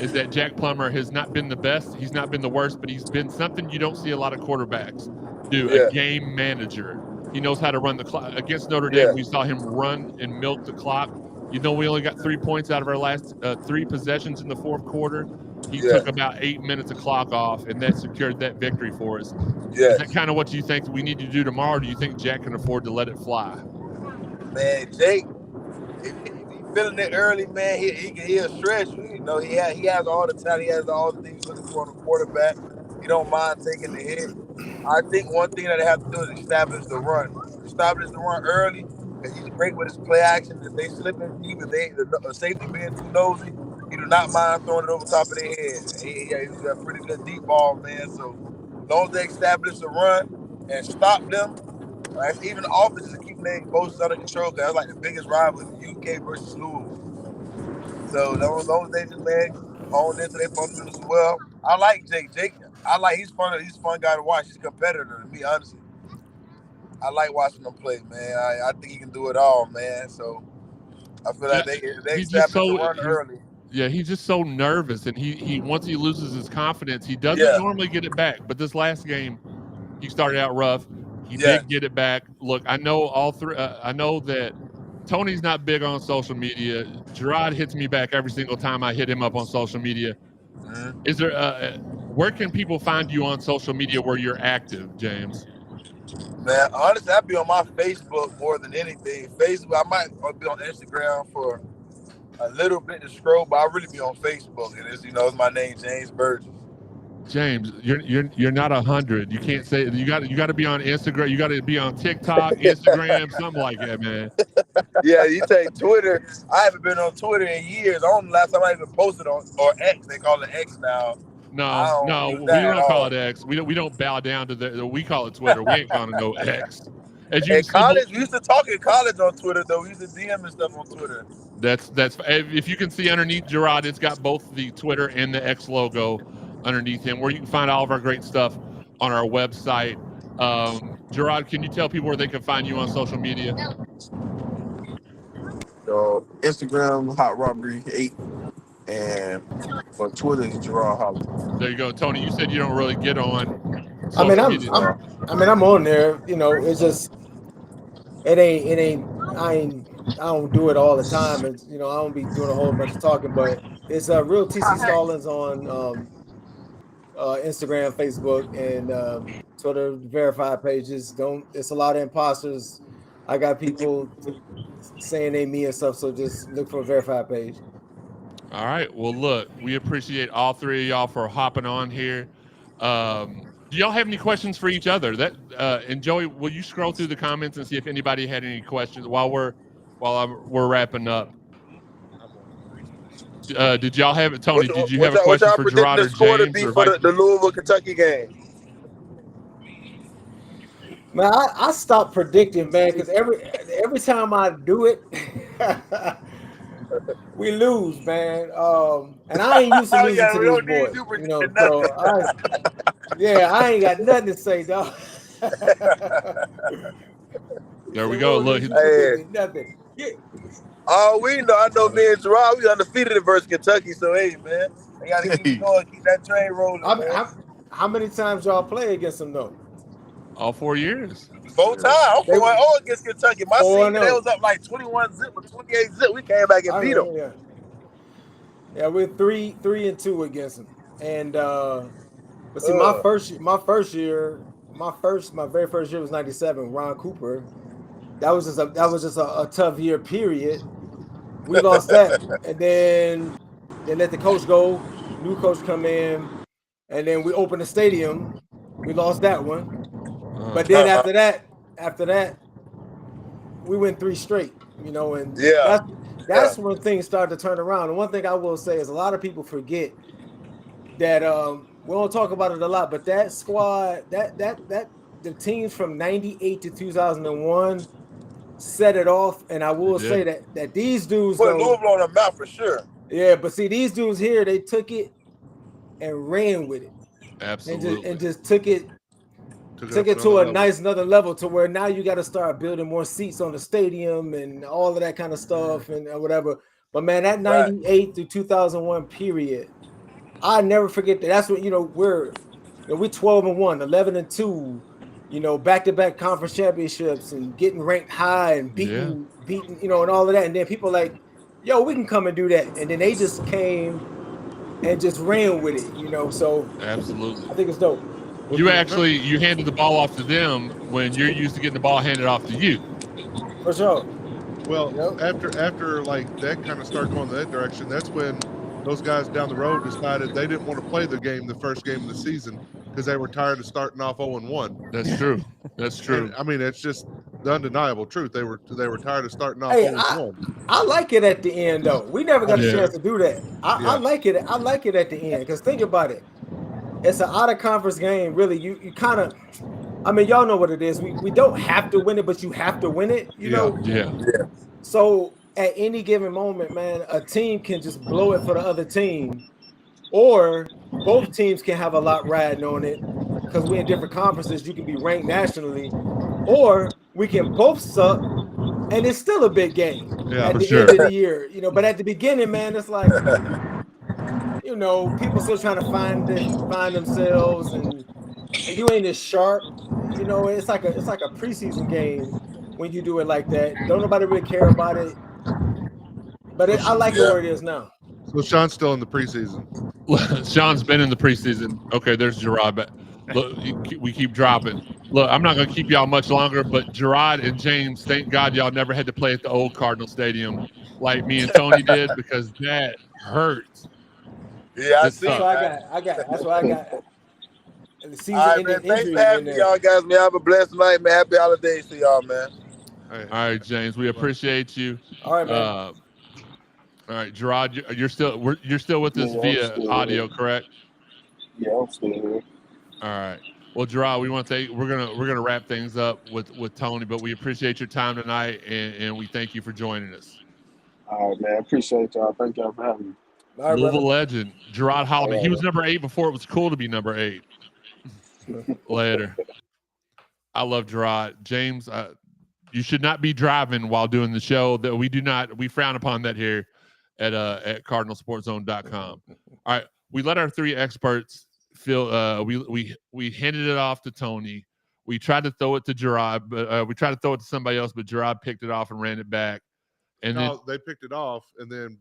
is that Jack Plummer has not been the best. He's not been the worst, but he's been something you don't see a lot of quarterbacks do. A game manager. He knows how to run the clock. Against Notre Dame, we saw him run and milk the clock. You know, we only got 3 points out of our last 3 possessions in the fourth quarter. He took about 8 minutes of clock off, and that secured that victory for us. Is that kind of what you think we need to do tomorrow? Or do you think Jack can afford to let it fly? Man, Jake, if he's feeling it early, man, he'll stretch you. You know, he has all the talent. He has all the things looking for on the quarterback. He don't mind taking the hit. I think one thing that they have to do is establish the run. Establish the run early, because he's great with his play action. If they slip in deep, if the safety being too nosy, he do not mind throwing it over top of their head. He's got a pretty good deep ball, man. So as long as they establish the run and stop them, right, even the offense is keeping their emotions under control, because that's like the biggest rivalry, UK versus Louisville. So as long as they just hone into their fundamentals as well. I like Jake. He's fun. He's a fun guy to watch. He's a competitor, to be honest. I like watching him play, man. I think he can do it all, man. So I feel like they establish the run early. Yeah, he's just so nervous, and he once he loses his confidence, he doesn't normally get it back. But this last game, he started out rough. He did get it back. Look, I know all three. I know that Tony's not big on social media. Gerod hits me back every single time I hit him up on social media. Mm-hmm. Is there? Where can people find you on social media where you're active, James? Man, honestly, I'd be on my Facebook more than anything. Facebook, I might be on Instagram for a little bit to scroll, but I really be on Facebook, and it's my name, James Burgess. James, you're not 100. You can't say you got to be on Instagram. You got to be on TikTok, Instagram, something like that, man. Yeah, you take Twitter. I haven't been on Twitter in years. I don't know the last time I even posted on or X. They call it X now. No, we don't call it X. We don't bow down to the. We call it Twitter. We ain't calling no X. As you in college, we used to talk in college on Twitter though. We used to DM and stuff on Twitter. That's if you can see underneath Gerard, it's got both the Twitter and the X logo underneath him, where you can find all of our great stuff on our website. Gerard, can you tell people where they can find you on social media? So Instagram, Hot Robbery 8, and for Twitter, it's Gerard Holliman. There you go, Tony. You said you don't really get on. I'm on there. You know, it's just it ain't. I don't do it all the time. It's, you know, I don't be doing a whole bunch of talking, but it's a real TC Stallings on Instagram, Facebook, and Twitter verified pages. It's a lot of imposters. I got people saying they me and stuff, so just look for a verified page. All right. Well, look, we appreciate all three of y'all for hopping on here. Do y'all have any questions for each other? And Joey, will you scroll through the comments and see if anybody had any questions while we're wrapping up? Did y'all have it, Tony? Did you have a question for Gerard or James? Score to be for the Louisville Kentucky game? Man, I stopped predicting, man, because every time I do it, we lose, man. And I ain't used to losing to these boys. You know, so I ain't got nothing to say, dog. There we go. Look, nothing. Yeah. Oh, we know. I know me and Gerard, we undefeated versus Kentucky. So hey, man, they gotta keep going, keep that train rolling. How many times y'all play against them though? All 4 years. 4 times. I'm 4-0 against Kentucky. My season, they was up like 21-0 or 28-0. We came back and beat them. Yeah, we're 3-2 against them. And but see, my very first year was '97. Ron Cooper. That was just a tough year. Period. We lost that, and then they let the coach go. New coach come in, and then we opened the stadium. We lost that one. But then after that, we went 3 straight, you know, and that's when things started to turn around. And one thing I will say is a lot of people forget that we don't talk about it a lot, but that squad, that the teams from '98 to 2001 set it off. And I will say that these dudes put Louisville on the map for sure. Yeah, but see, these dudes here, they took it and ran with it. Absolutely. And just took it to a nice another level to where now you got to start building more seats on the stadium and all of that kind of stuff and whatever. But man, that '98 through 2001 period, I never forget that. That's what, you know, we're 12-1, 11-2, you know, back-to-back conference championships and getting ranked high and beating, you know, and all of that. And then people like, yo, we can come and do that. And then they just came and just ran with it, you know. So absolutely, I think it's dope. You handed the ball off to them when you're used to getting the ball handed off to you. For sure. Well, after like that kind of started going that direction, that's when those guys down the road decided they didn't want to play the first game of the season because they were tired of starting off 0-1. That's true. That's true. And, I mean, it's just the undeniable truth. They were tired of starting off 0-1. I like it at the end though. We never got a chance to do that. I like it. I like it at the end because think about it. It's an out of conference game, really. You kind of, I mean, y'all know what it is. We don't have to win it, but you have to win it. You know. Yeah. So at any given moment, man, a team can just blow it for the other team, or both teams can have a lot riding on it because we're in different conferences. You can be ranked nationally, or we can both suck, and it's still a big game at the end of the year. You know, but at the beginning, man, it's like. You know, people still trying to find themselves, and you ain't as sharp. You know, it's like a preseason game when you do it like that. Don't nobody really care about it, but I like it where it is now. So Sean's still in the preseason. Sean's been in the preseason. Okay, there's Gerard. But look, we keep dropping. Look, I'm not gonna keep y'all much longer, but Gerard and James, thank God y'all never had to play at the old Cardinal Stadium like me and Tony did because that hurts. Yeah, I see. That's what I got. And the All season right, ending man. Thanks injury for in having me, there. y'all guys. Man, have a blessed night, man. Happy holidays to y'all, man. All right, James, we appreciate you. All right, man. All right, Gerard, you're still with us Yeah, I'm via still audio, here. correct? Yeah, I'm still here. All right. Well, Gerard, we want to thank. We're gonna wrap things up with Tony, but we appreciate your time tonight, and we thank you for joining us. All right, man. Appreciate y'all. Thank y'all for having me. All right, Louisville brother. legend Gerard Holliman. All He right. was number 8 before it was cool to be number 8. Later. I love Gerard. James, you should not be driving while doing the show. That we frown upon that here at cardinalsportzone.com. All right, we let our 3 experts feel. We handed it off to Tony. We tried to throw it to Gerard, but we tried to throw it to somebody else, but Gerard picked it off and ran it back. And then they picked it off, and then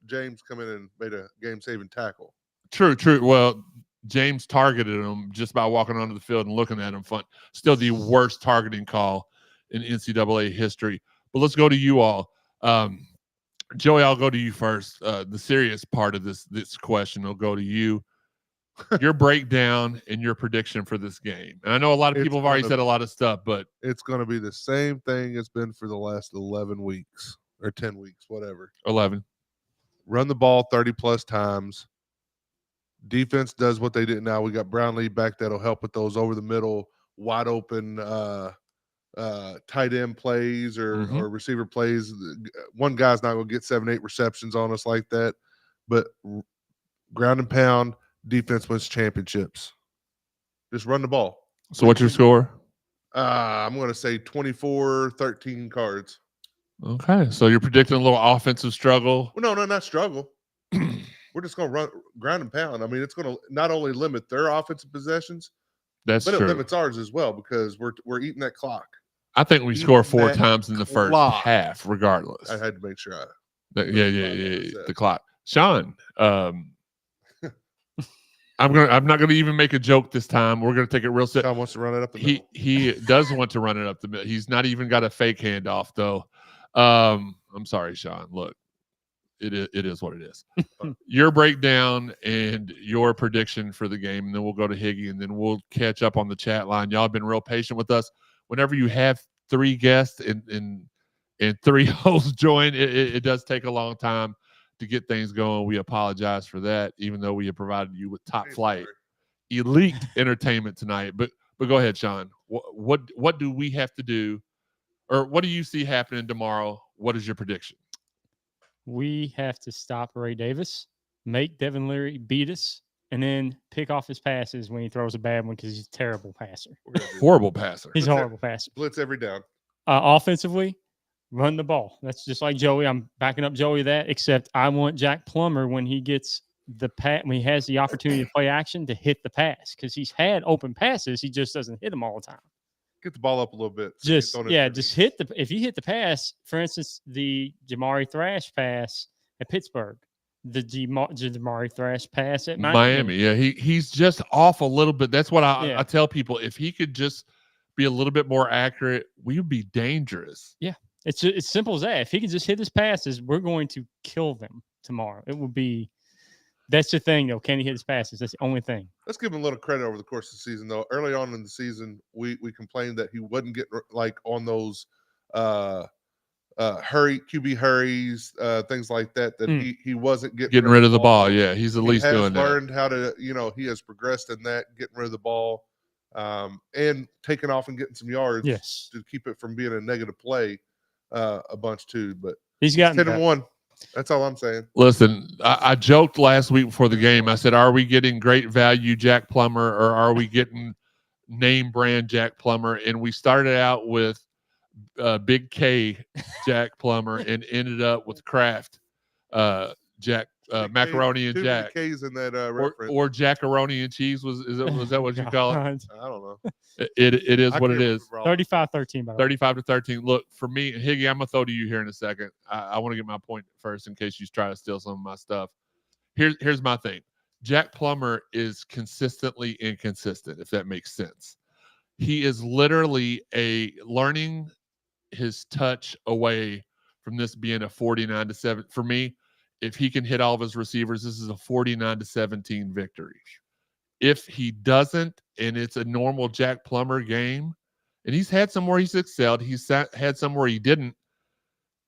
James come in and made a game-saving tackle. True. Well, James targeted him just by walking onto the field and looking at him. Still the worst targeting call in NCAA history. But let's go to you all. Joey, I'll go to you first. The serious part of this question will go to you. Your breakdown and your prediction for this game. And I know a lot of people have already said a lot of stuff, but it's going to be the same thing it's been for the last 11 weeks or 10 weeks, whatever. 11. Run the ball 30-plus times. Defense does what they did now. We got Brownlee back that'll help with those over-the-middle, wide-open tight end plays or receiver plays. One guy's not going to get 7-8 receptions on us like that. But ground and pound, defense wins championships. Just run the ball. So what's your score? I'm going to say 24-13 Cards. Okay, so you're predicting a little offensive struggle. Well, no, not struggle. We're just going to run ground and pound. I mean, it's going to not only limit their offensive possessions, but it limits ours as well because we're eating that clock. I think we score 4 times in the first half, regardless. I had to make sure. The clock. Sean, I'm not gonna even make a joke this time. We're gonna take it real serious. Sean wants to run it up the middle. He does want to run it up the middle. He's not even got a fake handoff though. I'm sorry, Sean. Look, it is what it is. Your breakdown and your prediction for the game, and then we'll go to Higgy, and then we'll catch up on the chat line. Y'all have been real patient with us. Whenever you have 3 guests and 3 hosts join, it does take a long time to get things going. We apologize for that, even though we have provided you with top flight, elite entertainment tonight. But go ahead, Sean. What do we have to do, or what do you see happening tomorrow? What is your prediction? We have to stop Ray Davis, make Devin Leary beat us, and then pick off his passes when he throws a bad one because he's a terrible passer. Horrible passer. He's a horrible passer. Blitz every down. Offensively, run the ball. That's just like Joey. I'm backing up Joey that, except I want Jack Plummer when he gets when he has the opportunity to play action to hit the pass because he's had open passes. He just doesn't hit them all the time. Get the ball up a little bit. Just hit if you hit the pass, for instance, the Jamari Thrash pass at Pittsburgh, the Jamari Thrash pass at Miami. Yeah, he's just off a little bit. That's what I tell people. If he could just be a little bit more accurate, we would be dangerous. Yeah, it's simple as that. If he can just hit his passes, we're going to kill them tomorrow. It will be. That's the thing, though. Can he hit his passes? That's the only thing. Let's give him a little credit over the course of the season, though. Early on in the season, we complained that he wasn't getting like on those QB hurries, things like that. That he wasn't getting rid of the ball. Yeah, he's at least doing that. He has learned how to, he has progressed in that, getting rid of the ball, and taking off and getting some yards. Yes, to keep it from being a negative play a bunch too. But he's got 10-1. That's all I'm saying. Listen, I joked last week before the game. I said, are we getting great value Jack Plummer or are we getting name brand Jack Plummer? And we started out with Big K Jack Plummer and ended up with Kraft Jack Macaroni and Jack. K's in that or Jackaroni and cheese. Was that what you call it? I don't know. It is what it is. 35-13. 35-13. Look, for me, Higgy, I'm gonna throw to you here in a second. I want to get my point first in case you try to steal some of my stuff. Here's my thing. Jack Plummer is consistently inconsistent, if that makes sense. He is literally learning his touch away from this being a 49-7. For me, if he can hit all of his receivers, this is a 49-17 victory. If he doesn't and it's a normal Jack Plummer game, and he's had some where he's excelled, had some where he didn't,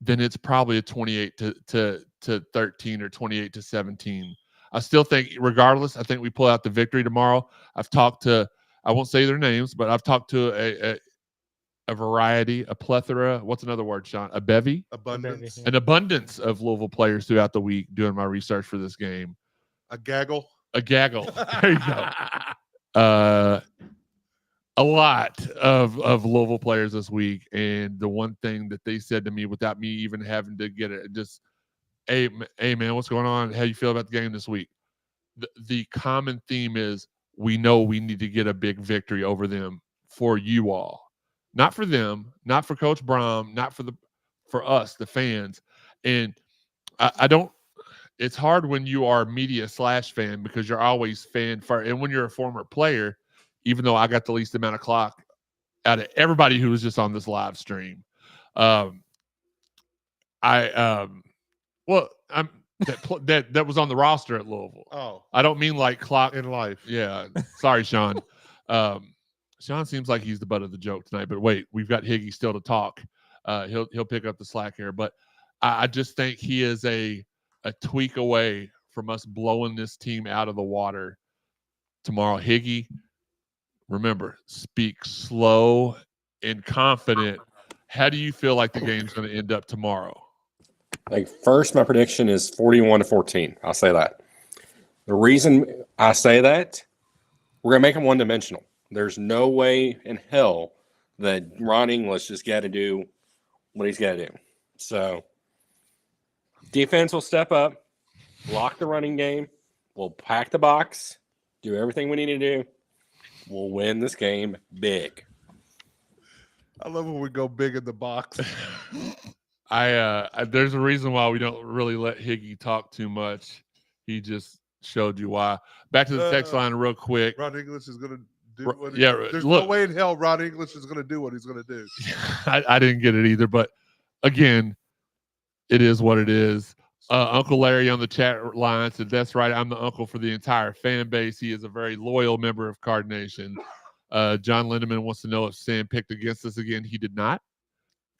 then it's probably a 28 to 13 or 28 to 17. I still think, regardless, I think we pull out the victory tomorrow. I've talked to, I won't say their names, but I've talked to a variety, a plethora. What's another word, Sean? A bevy? Abundance. An abundance of Louisville players throughout the week doing my research for this game. A gaggle. A gaggle. There you go. A lot of Louisville players this week, and the one thing that they said to me without me even having to get it, just, hey man, what's going on? How you feel about the game this week? The common theme is we know we need to get a big victory over them for you all, not for them, not for Coach Brom, not for us, the fans. And I don't. It's hard when you are media / fan because you're always fan first, and when you're a former player. Even though I got the least amount of clock out of everybody who was just on this live stream. That was on the roster at Louisville. Oh. I don't mean like clock in life. Yeah. Sorry, Sean. Sean seems like he's the butt of the joke tonight, but wait, we've got Higgy still to talk. He'll pick up the slack here, but I just think he is a tweak away from us blowing this team out of the water tomorrow. Higgy, remember, speak slow and confident. How do you feel like the game's going to end up tomorrow? Like, first, my prediction is 41-14. I'll say that. The reason I say that, we're going to make them one-dimensional. There's no way in hell that Ron English has got to do what he's got to do. So, defense will step up, lock the running game. We'll pack the box, do everything we need to do. We'll win this game big. I love when we go big in the box. There's a reason why we don't really let Higgy talk too much. He just showed you why. Back to the text line real quick. Ron English is going to do what there's look, no way in hell Ron English is going to do what he's going to do. I didn't get it either, but again, it is what it is. Uncle Larry on the chat line said, that's right, I'm the uncle for the entire fan base. He is a very loyal member of Card Nation. John Lindemann wants to know if Sam picked against us again. He did not.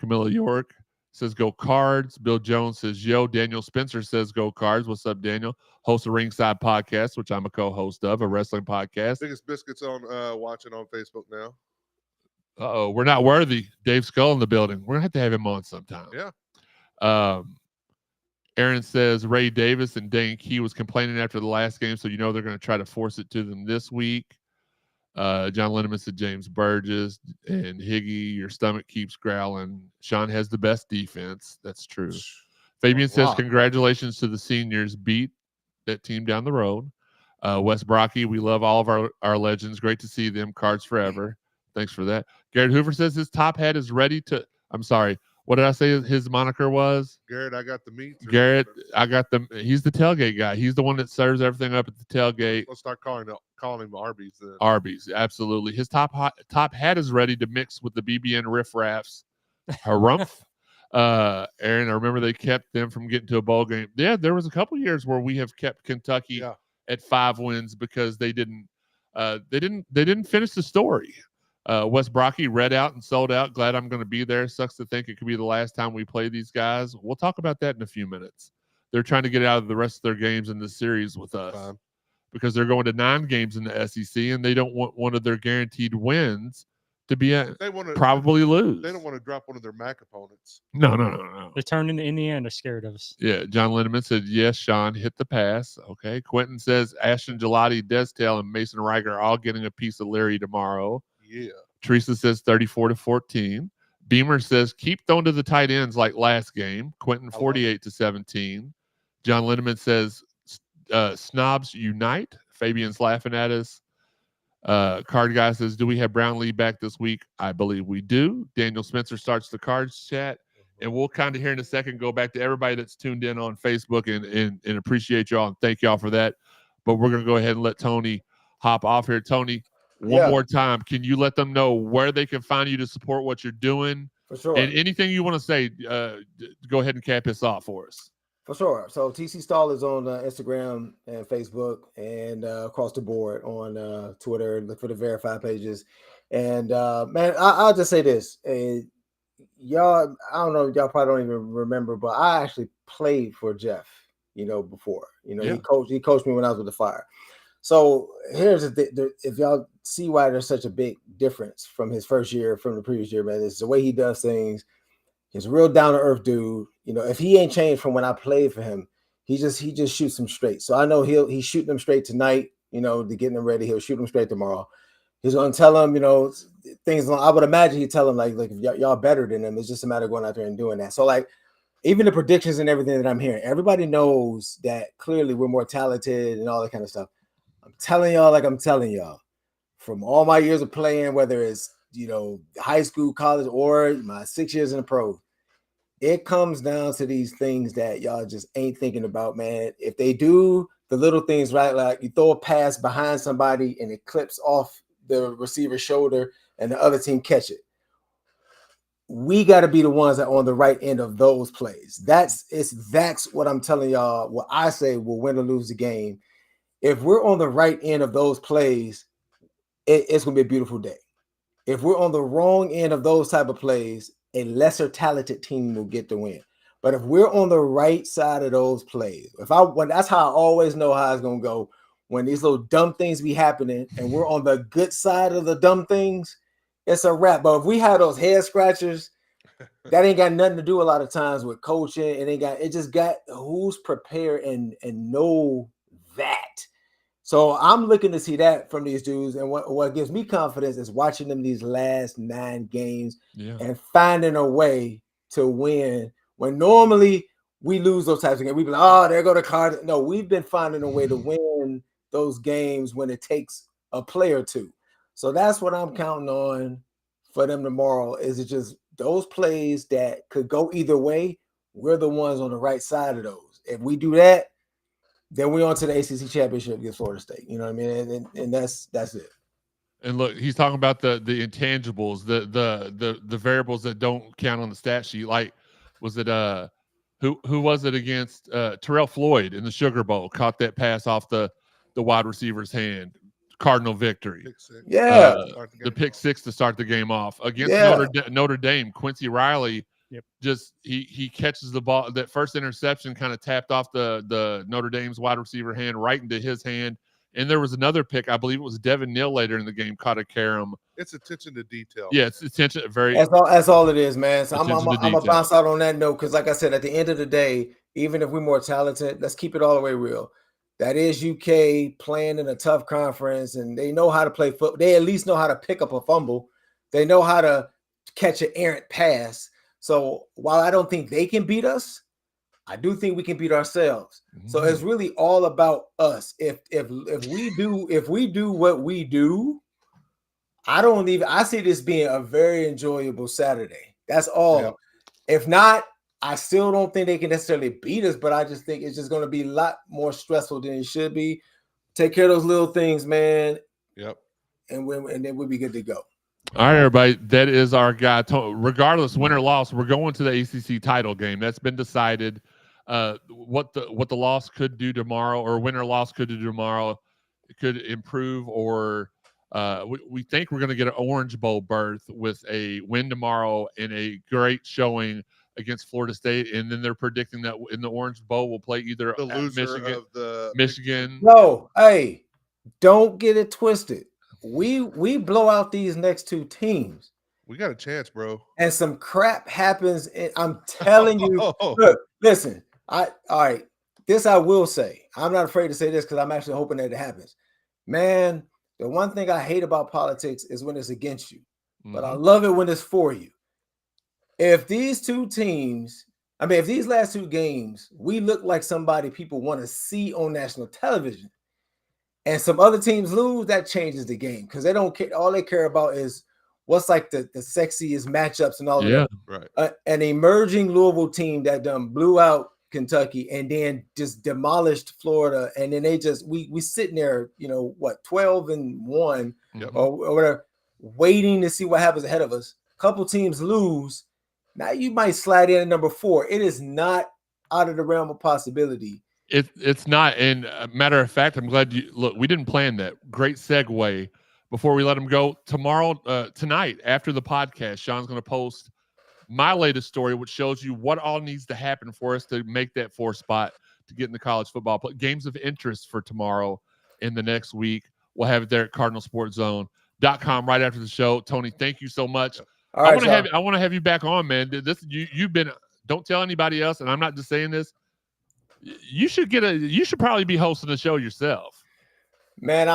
Camilla York says, go Cards. Bill Jones says, yo. Daniel Spencer says, go Cards. What's up, Daniel? Host of Ringside Podcast, which I'm a co-host of, a wrestling podcast. Biggest Biscuits on watching on Facebook now. Uh-oh, we're not worthy. Dave Skull in the building. We're going to have him on sometime. Yeah. Aaron says Ray Davis and Dane Key was complaining after the last game, so you know they're going to try to force it to them this week. John Lindemann said James Burgess and Higgy, your stomach keeps growling. Sean has the best defense. That's true. Fabian says congratulations to the seniors. Beat that team down the road. Wes Brocky, we love all of our legends. Great to see them. Cards forever. Thanks for that. Garrett Hoover says his top hat is ready to. I'm sorry. What did I say his moniker was? Garrett, I got the meat. Garrett, I got the. He's the tailgate guy. He's the one that serves everything up at the tailgate. Let's start calling him Arby's then. Arby's, absolutely. His top hat is ready to mix with the BBN riffraffs. Harumph. Aaron, I remember they kept them from getting to a bowl game. Yeah, there was a couple years where we have kept Kentucky at 5 wins because they didn't finish the story. Wes Brocky read out and sold out. Glad I'm going to be there. Sucks to think it could be the last time we play these guys. We'll talk about that in a few minutes. They're trying to get out of the rest of their games in the series with us because they're going to 9 games in the SEC and they don't want one of their guaranteed wins to be probably lose. They don't want to drop one of their MAC opponents. No. They're turning to Indiana. They're scared of us. Yeah, John Lindemann said, yes, Sean, hit the pass. Okay. Quentin says Ashton Gelati, Desdale, and Mason Riker are all getting a piece of Leary tomorrow. Yeah. Teresa says 34-14. Beamer says keep throwing to the tight ends like last game. Quentin 48-17. John Lindemann says snobs unite. Fabian's laughing at us. Card guy says, do we have Brownlee back this week? I believe we do. Daniel Spencer starts the Cards chat. And we'll kind of here in a second go back to everybody that's tuned in on Facebook and appreciate y'all and thank y'all for that. But we're going to go ahead and let Tony hop off here. Tony, one more time, can you let them know where they can find you to support what you're doing? For sure. And anything you want to say, go ahead and cap this off for us. For sure. So TC Stallings on Instagram and Facebook and across the board on Twitter. Look for the verified pages. And man, I'll just say this. Y'all, I don't know, y'all probably don't even remember, but I actually played for Jeff, before. Yeah. He coached me when I was with the Fire. So here's if y'all see why there's such a big difference from his first year from the previous year, man, it's the way he does things. He's a real down to earth dude. If he ain't changed from when I played for him, he just shoots them straight. So I know he's shooting them straight tonight, to get them ready. He'll shoot them straight tomorrow. He's gonna tell them, things. I would imagine he'd tell them like if y'all better than him. It's just a matter of going out there and doing that. So like even the predictions and everything that I'm hearing, everybody knows that clearly we're more talented and all that kind of stuff. I'm telling y'all, like I'm telling y'all, from all my years of playing, whether it's high school, college, or my 6 years in the pro, it comes down to these things that y'all just ain't thinking about, man. If they do the little things right, like you throw a pass behind somebody and it clips off the receiver's shoulder and the other team catch it, we got to be the ones that are on the right end of those plays. That's what I'm telling y'all. What I say will win or lose the game. If we're on the right end of those plays, it's gonna be a beautiful day. If we're on the wrong end of those type of plays, a lesser talented team will get the win. But if we're on the right side of those plays, that's how I always know how it's gonna go. When these little dumb things be happening and we're on the good side of the dumb things, it's a wrap. But if we have those head scratchers, that ain't got nothing to do a lot of times with coaching. It just got who's prepared and know that. So I'm looking to see that from these dudes. And what gives me confidence is watching them these last 9 games and finding a way to win. When normally we lose those types of games, we be like, oh, there go the Cardinal. No, we've been finding a way to win those games when it takes a play or two. So that's what I'm counting on for them tomorrow. Is it just those plays that could go either way? We're the ones on the right side of those. If we do that, then we're on to the ACC championship against Florida State. You know what I mean? And that's it. And look, he's talking about the intangibles, the variables that don't count on the stat sheet. Like, was it who was it against Terrell Floyd in the Sugar Bowl? Caught that pass off the wide receiver's hand. Cardinal victory. Yeah, the pick 6 to start the game off against Notre Dame. Quincy Riley. Yep. Just he catches the ball. That first interception kind of tapped off the Notre Dame's wide receiver hand right into his hand. And there was another pick. I believe it was Devin Neal later in the game caught a carom. It's attention to detail. Yeah, it's attention. That's all it is, man. So I'm gonna detail. bounce out on that note because, like I said, at the end of the day, even if we're more talented, let's keep it all the way real. That is UK playing in a tough conference, and they know how to play football. They at least know how to pick up a fumble. They know how to catch an errant pass. So while I don't think they can beat us, I do think we can beat ourselves. Mm-hmm. So it's really all about us. If we do what we do, I see this being a very enjoyable Saturday. That's all. Yep. If not, I still don't think they can necessarily beat us, but I just think it's just going to be a lot more stressful than it should be. Take care of those little things, man. Yep. And then we'll be good to go. All right, everybody. That is our guy. Regardless, win or loss, we're going to the ACC title game. That's been decided. What the loss could do tomorrow, or win or loss could do tomorrow, it could improve, or we think we're going to get an Orange Bowl berth with a win tomorrow and a great showing against Florida State. And then they're predicting that in the Orange Bowl we'll play either the loser Michigan. No, hey, don't get it twisted. We blow out these next 2 teams. We got a chance, bro. And some crap happens. I'm telling you. Look, listen. All right. This I will say. I'm not afraid to say this because I'm actually hoping that it happens. Man, the one thing I hate about politics is when it's against you. Mm-hmm. But I love it when it's for you. If these 2 teams, if these last 2 games, we look like somebody people want to see on national television, and some other teams lose, that changes the game because they don't care. All they care about is what's like the sexiest matchups and all of that. Right. An emerging Louisville team that blew out Kentucky and then just demolished Florida, and then we sitting there, 12-1 or whatever, waiting to see what happens ahead of us. A couple teams lose. Now you might slide in at number 4. It is not out of the realm of possibility. It's not. And matter of fact, I'm glad you look. We didn't plan that. Great segue. Before we let him go, tonight after the podcast, Sean's going to post my latest story, which shows you what all needs to happen for us to make that 4th spot to get in the college football games of interest for tomorrow and the next week. We'll have it there at CardinalSportZone.com right after the show. Tony, thank you so much. All right, I want to have you back on, man. You've been. Don't tell anybody else, and I'm not just saying this. You should probably be hosting the show yourself. Man,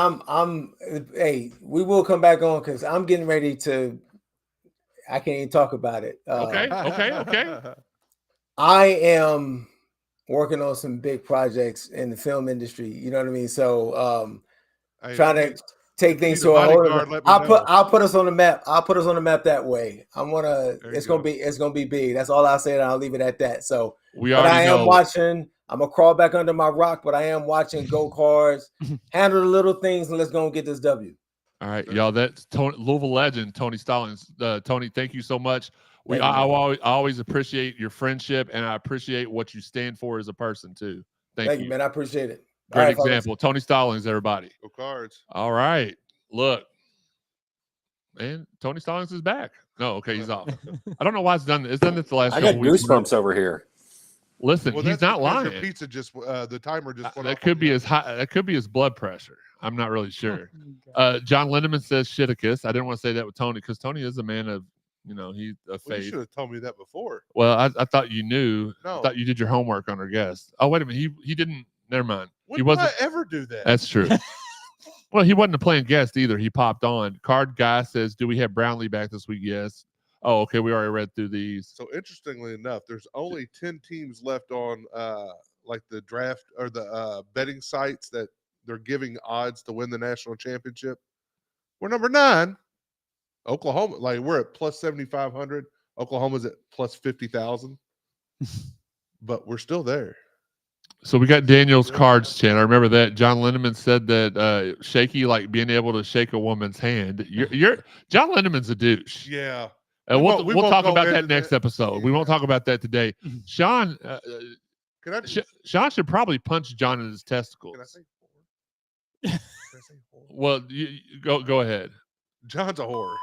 hey, we will come back on because I'm getting ready to. I can't even talk about it. Okay. I am working on some big projects in the film industry. You know what I mean? So, trying to take things to a whole. I'll put us on the map. I'll put us on the map that way. It's gonna be big. That's all I'll say, and I'll leave it at that. So, am watching. I'm gonna crawl back under my rock, but I am watching Go Cards, handle the little things, and let's go and get this W. All right, y'all. That's Louisville legend Tony Stallings. Tony, thank you so much. I always appreciate your friendship, and I appreciate what you stand for as a person too. Thank you, man. I appreciate it. Great example, folks. Tony Stallings, everybody. Go Cards. All right, look, man. Tony Stallings is back. No, okay, he's off. I don't know why it's done. It's done this the last. I got goosebumps over here. Listen, he's not lying. Your pizza just the timer just went that could be his high. That could be his blood pressure. I'm not really sure. John Lindemann says Shittakus. I didn't want to say that with Tony because Tony is a man of, he's a faith. You should have told me that before. Well, I thought you knew. No. I thought you did your homework on our guest. Oh, wait a minute. He didn't. Never mind. When did I ever do that? That's true. Well, he wasn't a playing guest either. He popped on. Card Guy says, do we have Brownlee back this week? Yes. Oh, okay. We already read through these. So interestingly enough, there's only 10 teams left on like the draft or the betting sites that they're giving odds to win the national championship. We're number 9. Oklahoma, like we're at plus 7,500. Oklahoma's at plus 50,000. But we're still there. So we got Daniel's cards chant. I remember that. John Lindemann said that shaky, like being able to shake a woman's hand. You're John Lindemann's a douche. Yeah. And we'll talk about that next episode. We won't talk about that today. Sean, Sean should probably punch John in his testicles. Can I say 4? Can I say 4? Well, you go ahead. John's a whore.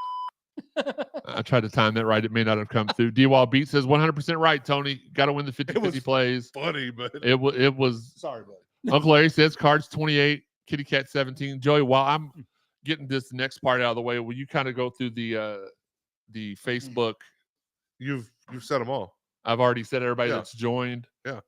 I tried to time that right. It may not have come through. D-Wall Beat says 100% right, Tony. Got to win the 50-50 plays. Funny, but it was. Sorry, buddy. Uncle Larry says Cards 28, Kitty Cat 17. Joey, while I'm getting this next part out of the way, will you kind of go through the Facebook? You've said them all. I've already said everybody that's joined. Yeah.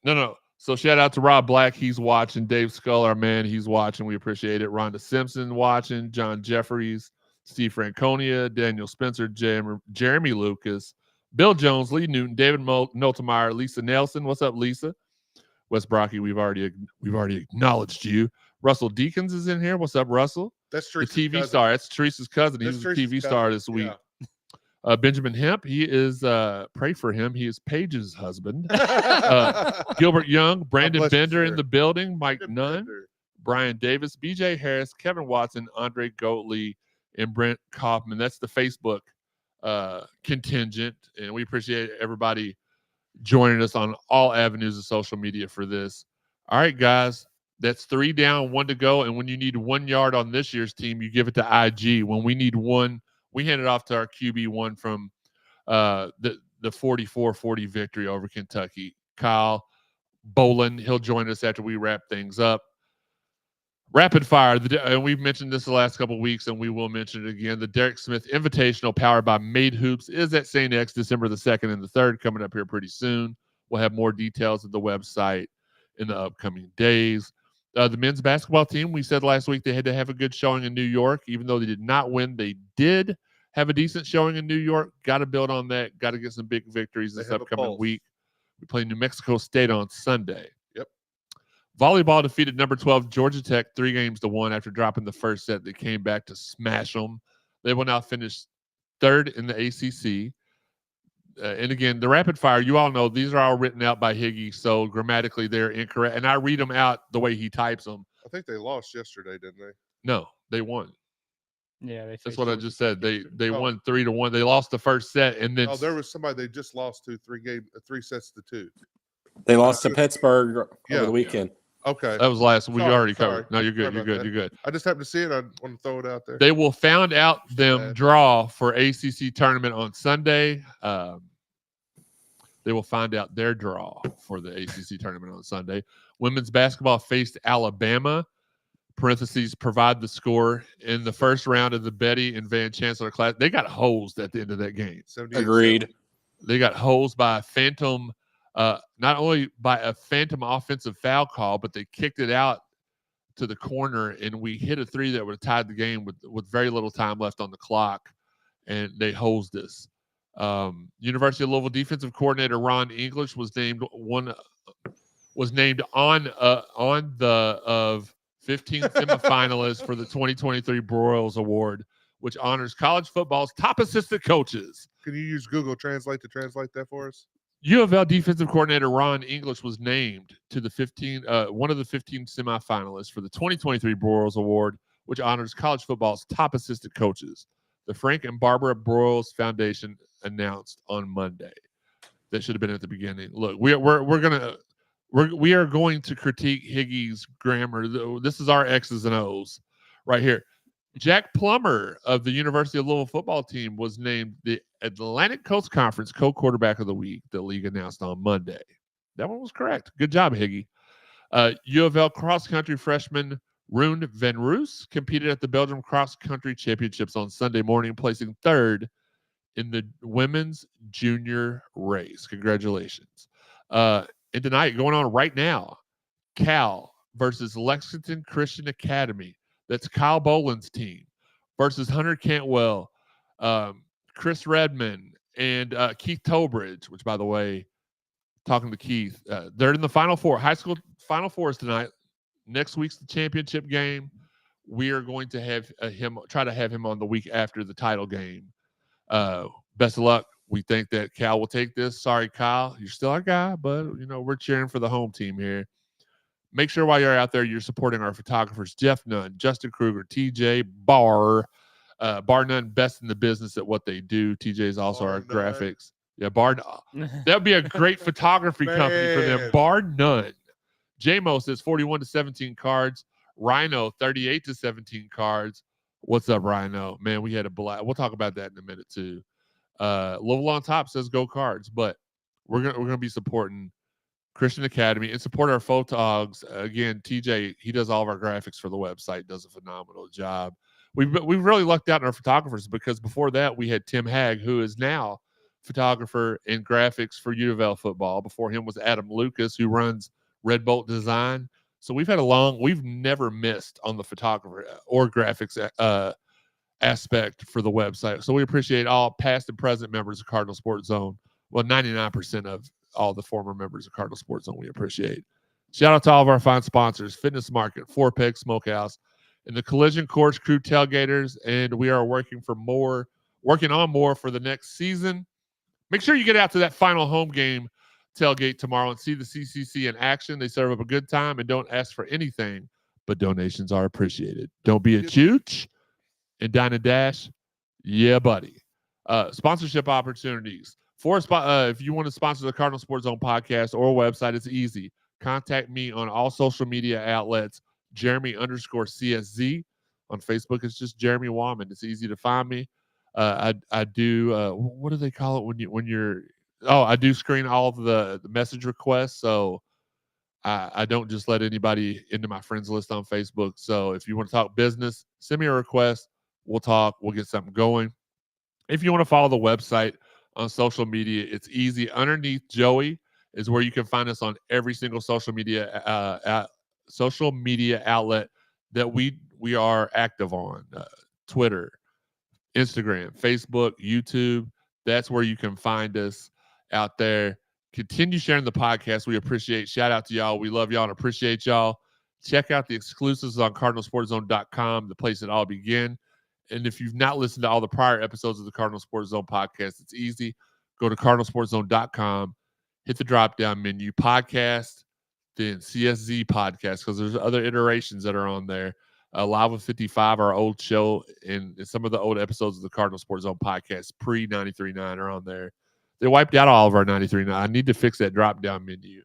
No. So shout out to Rob Black. He's watching. Dave Scull, our man, he's watching. We appreciate it. Rhonda Simpson watching. John Jeffries. Steve Franconia, Daniel Spencer, Jeremy Lucas, Bill Jones, Lee Newton, David Noltemeyer, Lisa Nelson. What's up, Lisa? Wes Brocky, we've already acknowledged you. Russell Deakins is in here. What's up, Russell? That's the TV star. That's Teresa's cousin. He's a TV star this week. Yeah. Benjamin Hemp, he is pray for him. He is Paige's husband. Gilbert Young, Brandon Bender in the building, Mike Nunn, Brian Davis, BJ Harris, Kevin Watson, Andre Goatley, and Brent Kaufman. That's the Facebook contingent, and we appreciate everybody joining us on all avenues of social media for this. All right, guys, that's 3 down, 1 to go, and when you need 1 yard on this year's team, you give it to IG. When we need 1, we hand it off to our QB1 from the 44-40 victory over Kentucky. Kyle Bolin, he'll join us after we wrap things up. Rapid fire, and we've mentioned this the last couple of weeks, and we will mention it again. The Derek Smith Invitational, powered by Made Hoops, is at St. X December the 2nd and the 3rd, coming up here pretty soon. We'll have more details at the website in the upcoming days. The men's basketball team, we said last week they had to have a good showing in New York. Even though they did not win, they did have a decent showing in New York. Got to build on that. Got to get some big victories this upcoming week. We play New Mexico State on Sunday. Volleyball defeated number 12 Georgia Tech 3-1 after dropping the first set. They came back to smash them. They will now finish 3rd in the ACC. And again, the rapid fire, you all know these are all written out by Higgy, so grammatically they're incorrect. And I read them out the way he types them. I think they lost yesterday, didn't they? No, they won. Yeah, that's what I just said. They won 3-1. They lost the first set, and then there was somebody they just lost to 3 sets to 2. They lost to Pittsburgh yeah. over the weekend. Okay. That was last. We Sorry, already sorry. covered. No, you're good. Sorry You're about good. that. You're good. I just happened to see it. I want to throw it out there. They will find out them Bad. draw for ACC tournament on Sunday. They will find out their draw for the ACC tournament on Sunday. Women's basketball faced Alabama. Parentheses, provide the score in the first round of the Betty and Van Chancellor class. They got hosed at the end of that game. Agreed. They got hosed by a phantom, not only by a phantom offensive foul call, but they kicked it out to the corner, and we hit a three that would have tied the game with very little time left on the clock, and they hosed us. University of Louisville defensive coordinator Ron English was named on the of 15 semifinalists for the 2023 Broyles Award, which honors college football's top assistant coaches. Can you use Google Translate to translate that for us? U of L defensive coordinator Ron English was named to the one of the 15 semifinalists for the 2023 Broyles Award, which honors college football's top assistant coaches. The Frank and Barbara Broyles Foundation announced on Monday. That should have been at the beginning. Look, we are going to critique Higgy's grammar. This is our X's and O's right here. Jack Plummer of the University of Louisville football team was named the Atlantic Coast Conference co-quarterback of the week. The league announced on Monday. That one was correct. Good job, Higgy. U of L cross-country freshman Rune Van Roos competed at the Belgium cross-country championships on Sunday morning, placing third in the women's junior race. Congratulations. And tonight, going on right now, Cal versus Lexington Christian Academy. That's Kyle Bolin's team versus Hunter Cantwell, Chris Redmond, and Keith Tobridge, which, by the way, talking to Keith, they're in the Final Four. High school Final Fours tonight. Next week's the championship game. We are going to have try to have him on the week after the title game. Best of luck. We think that Cal will take this. Sorry, Kyle. You're still our guy, but, we're cheering for the home team here. Make sure while you're out there, you're supporting our photographers, Jeff Nunn, Justin Kruger, TJ Barr. Bar None, best in the business at what they do. TJ is also Bar our None. graphics. Yeah, Bar None. That would be a great photography company for them. Man. Bar None. JMO says 41-17 cards. Rhino, 38-17 cards. What's up, Rhino? Man, we had a blast. We'll talk about that in a minute, too. Louisville on top says go Cards, but we're gonna be supporting Christian Academy and support our photogs. Again, TJ, he does all of our graphics for the website, does a phenomenal job. We've really lucked out in our photographers because before that we had Tim Hagg, who is now photographer and graphics for U of L football. Before him was Adam Lucas, who runs Red Bolt Design. So we've never missed on the photographer or graphics aspect for the website. So we appreciate all past and present members of Cardinal Sports Zone. Well, 99% of all the former members of Cardinal Sports Zone we appreciate. Shout out to all of our fine sponsors, Fitness Market, Four Peg Smokehouse, and the Collision Course Crew Tailgaters. And we are working on more for the next season. Make sure you get out to that final home game tailgate tomorrow and see the CCC in action. They serve up a good time and don't ask for anything, but donations are appreciated. Don't be a chooch and dine and dash. Yeah, buddy. Sponsorship opportunities. If you want to sponsor the Cardinal Sports Zone podcast or website, it's easy. Contact me on all social media outlets, Jeremy_CSZ. On Facebook, it's just Jeremy Wallman. It's easy to find me. I do, what do they call it when you're, I do screen all of the message requests. So I don't just let anybody into my friends list on Facebook. So if you want to talk business, send me a request. We'll talk. We'll get something going. If you want to follow the website on social media, it's easy. Underneath Joey is where you can find us on every single social media outlet that we are active on. Twitter, Instagram, Facebook, YouTube. That's where you can find us out there. Continue sharing the podcast. We appreciate. Shout out to y'all. We love y'all and appreciate y'all. Check out the exclusives on CardinalSportsZone.com, the place it all began. And if you've not listened to all the prior episodes of the Cardinal Sports Zone podcast, it's easy. Go to CardinalSportsZone.com, hit the drop-down menu, podcast, then CSZ podcast, because there's other iterations that are on there. Live with 55, our old show, and some of the old episodes of the Cardinal Sports Zone podcast, pre-93.9 are on there. They wiped out all of our 93.9. I need to fix that drop-down menu.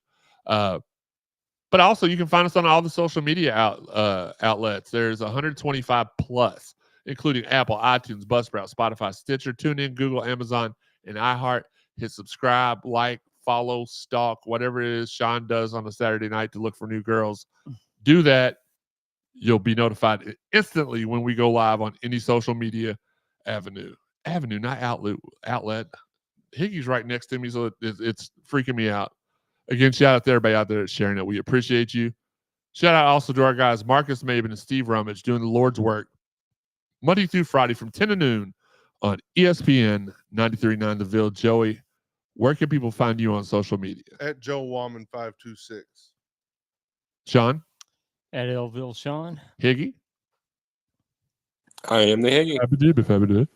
But also, you can find us on all the social media outlets. There's 125 plus, including Apple, iTunes, Buzzsprout, Spotify, Stitcher, TuneIn, Google, Amazon, and iHeart. Hit subscribe, like, follow, stalk, whatever it is Sean does on a Saturday night to look for new girls. Do that. You'll be notified instantly when we go live on any social media avenue. Avenue, not outlet. Higgy's right next to me, so it's freaking me out. Again, shout out to everybody out there that's sharing it. We appreciate you. Shout out also to our guys, Marcus Maben and Steve Rummage, doing the Lord's work Monday through Friday from 10 to noon on ESPN 93.9 The Ville. Joey, where can people find you on social media? At Joe Wallman 526. Sean? At Elville Sean. Higgy? I am the Higgy.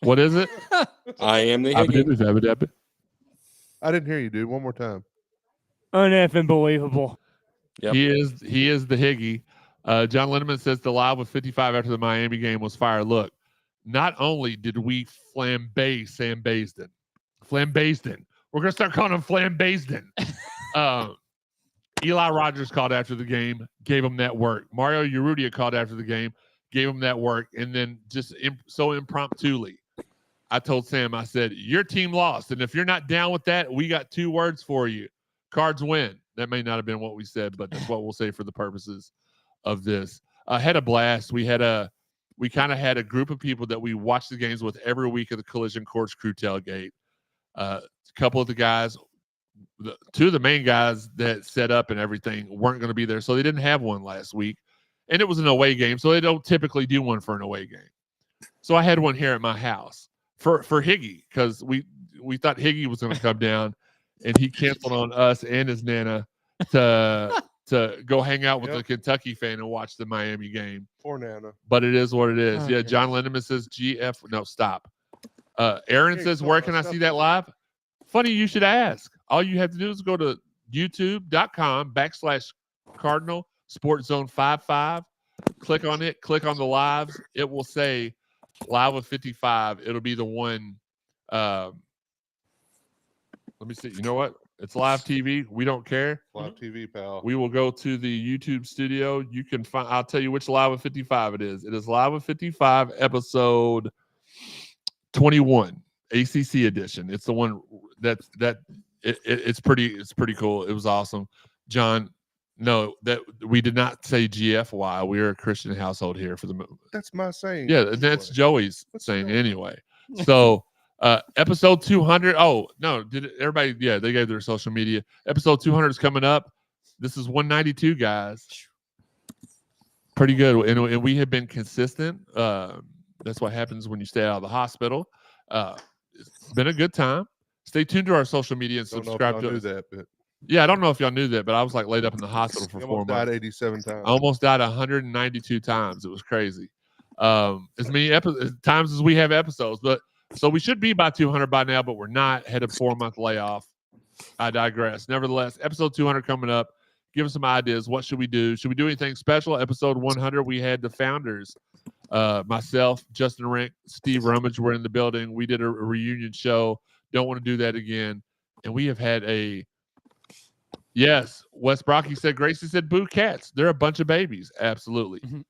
What is it? I am the Higgy. I didn't hear you, dude. One more time. Unbelievable. Yep. He is the Higgy. John Lindemann says the live with 55 after the Miami game was fire. Look, not only did we flambe Sam Baisden. We're going to start calling him Flambaisden. Eli Rogers called after the game, gave him that work. Mario Urrutia called after the game, gave him that work. And then just so impromptuly, I told Sam, I said, your team lost. And if you're not down with that, we got 2 words for you. Cards win. That may not have been what we said, but that's what we'll say for the purposes of this. I had a blast. We kind of had a group of people that we watched the games with every week at the Collision Course Crew tailgate. A couple of the guys, 2 of the main guys that set up and everything weren't going to be there, so they didn't have one last week. And it was an away game, so they don't typically do one for an away game. So I had one here at my house for Higgy, because we thought Higgy was going to come down, and he canceled on us and his nana to go hang out with the Kentucky fan and watch the Miami game. Poor Nana. But it is what it is. Oh, yeah, John Lindemann says GF. No, stop. Aaron says, where can I see that live? Funny you should ask. All you have to do is go to youtube.com/Cardinal Sports Zone 55. Click on it. Click on the lives. It will say live with 55. It'll be the one. Let me see. You know what? It's live TV. We don't care. Live TV, pal. We will go to the YouTube studio. You can find. I'll tell you which live with 55 it is. It is live with 55, episode 21, ACC edition. It's the one it's pretty cool. It was awesome. John, no, that we did not say GFY. We're a Christian household here for the. That's my saying. Yeah, that's Joey's saying anyway. So. Episode 200. Oh, no. Did everybody? Yeah, they gave their social media. Episode 200 is coming up. This is 192, guys. Pretty good. And we have been consistent. That's what happens when you stay out of the hospital. It's been a good time. Stay tuned to our social media and subscribe to us. Yeah, I don't know if y'all knew that, but I was like laid up in the hospital for 4 months. Died 87 times. I almost died 192 times. It was crazy. As many times as we have episodes, but. So we should be by 200 by now, but we're not. Had a 4-month layoff. I digress. Nevertheless, episode 200 coming up. Give us some ideas. What should we do? Should we do anything special? Episode 100, we had the founders. Myself, Justin Rink, Steve Rummage were in the building. We did a reunion show. Don't want to do that again. And we have had yes, Wes Brocky said, Gracie said, boo cats. They're a bunch of babies. Absolutely. Mm-hmm.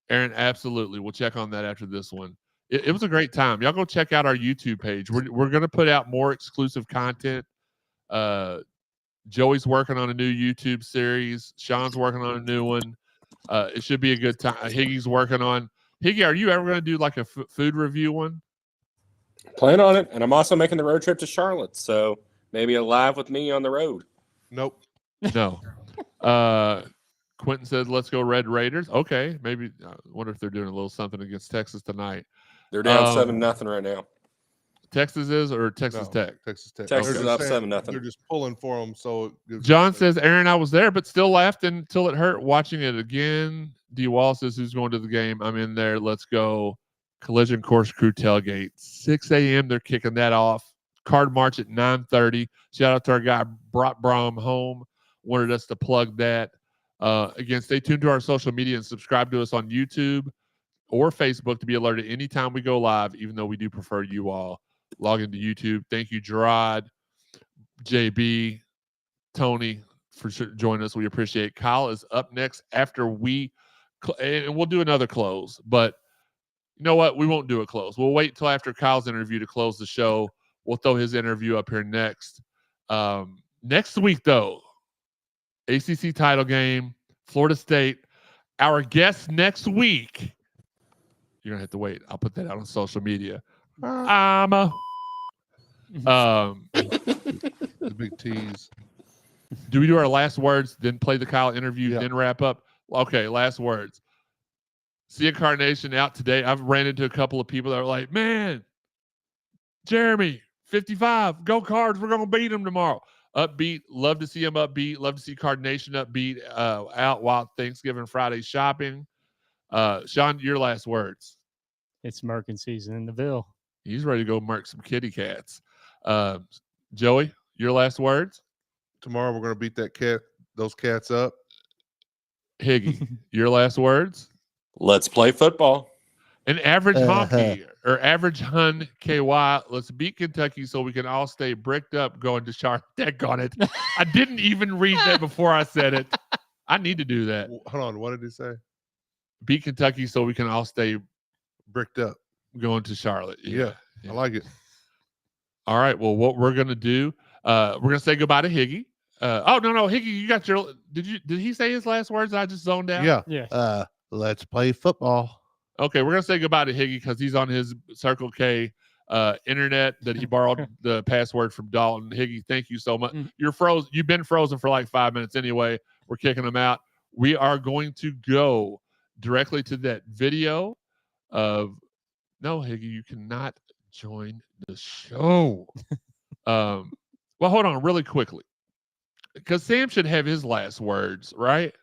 Aaron, absolutely. We'll check on that after this one. It was a great time. Y'all go check out our YouTube page. We're going to put out more exclusive content. Joey's working on a new YouTube series. Sean's working on a new one. It should be a good time. Higgy's working on. Higgy, are you ever going to do like a food review one? Plan on it. And I'm also making the road trip to Charlotte. So maybe a live with me on the road. Nope. No. Quentin said, let's go Red Raiders. Okay. Maybe. I wonder if they're doing a little something against Texas tonight. They're down 7-0 right now. Texas is or Texas Tech? Texas Tech. Texas is up 7-0. They're just pulling for them. So John says, Aaron, I was there, but still laughed until it hurt watching it again. D. Wall says, who's going to the game? I'm in there. Let's go. Collision Course Crew tailgate. 6 a.m. They're kicking that off. Card march at 9:30. Shout out to our guy, Brock Brom Home. Wanted us to plug that. Again, stay tuned to our social media and subscribe to us on YouTube or Facebook to be alerted anytime we go live, even though we do prefer you all log into YouTube. Thank you, Gerod, JB, Tony, for joining us. We appreciate it. Kyle is up next after and we'll do another close, but you know what? We won't do a close. We'll wait till after Kyle's interview to close the show. We'll throw his interview up here next. Next week, though, ACC title game, Florida State. Our guest next week, you're going to have to wait. I'll put that out on social media. The big tease. Do we do our last words, then play the Kyle interview, Yeah. then wrap up? Okay, last words. See Incarnation out today. I've ran into a couple of people that are like, man, Jeremy, 55, go Cards. We're going to beat them tomorrow. Upbeat. Love to see him upbeat. Love to see Cardination upbeat out while Thanksgiving Friday shopping. Sean, your last words. It's murking season in the Ville. He's ready to go murk some kitty cats. Joey, your last words. Tomorrow we're going to beat those cats up. Higgy, your last words. Let's play football. An average honky or average hun KY. Let's beat Kentucky so we can all stay bricked up going to Charlotte. Daggone it. I didn't even read that before I said it. I need to do that. Hold on. What did he say? Beat Kentucky so we can all stay bricked up going to Charlotte. Yeah. I like it. All right. Well, what we're going to do, we're going to say goodbye to Higgy. No, Higgy, you got your, did he say his last words? I just zoned out. Yeah. Let's play football. Okay, we're gonna say goodbye to Higgy because he's on his Circle K internet that he borrowed the password from Dalton. Higgy, thank you so much. You're frozen. You've been frozen for like 5 minutes anyway. We're kicking him out. We are going to go directly to that video of no, Higgy, you cannot join the show. Well, hold on really quickly. Because Sam should have his last words, right?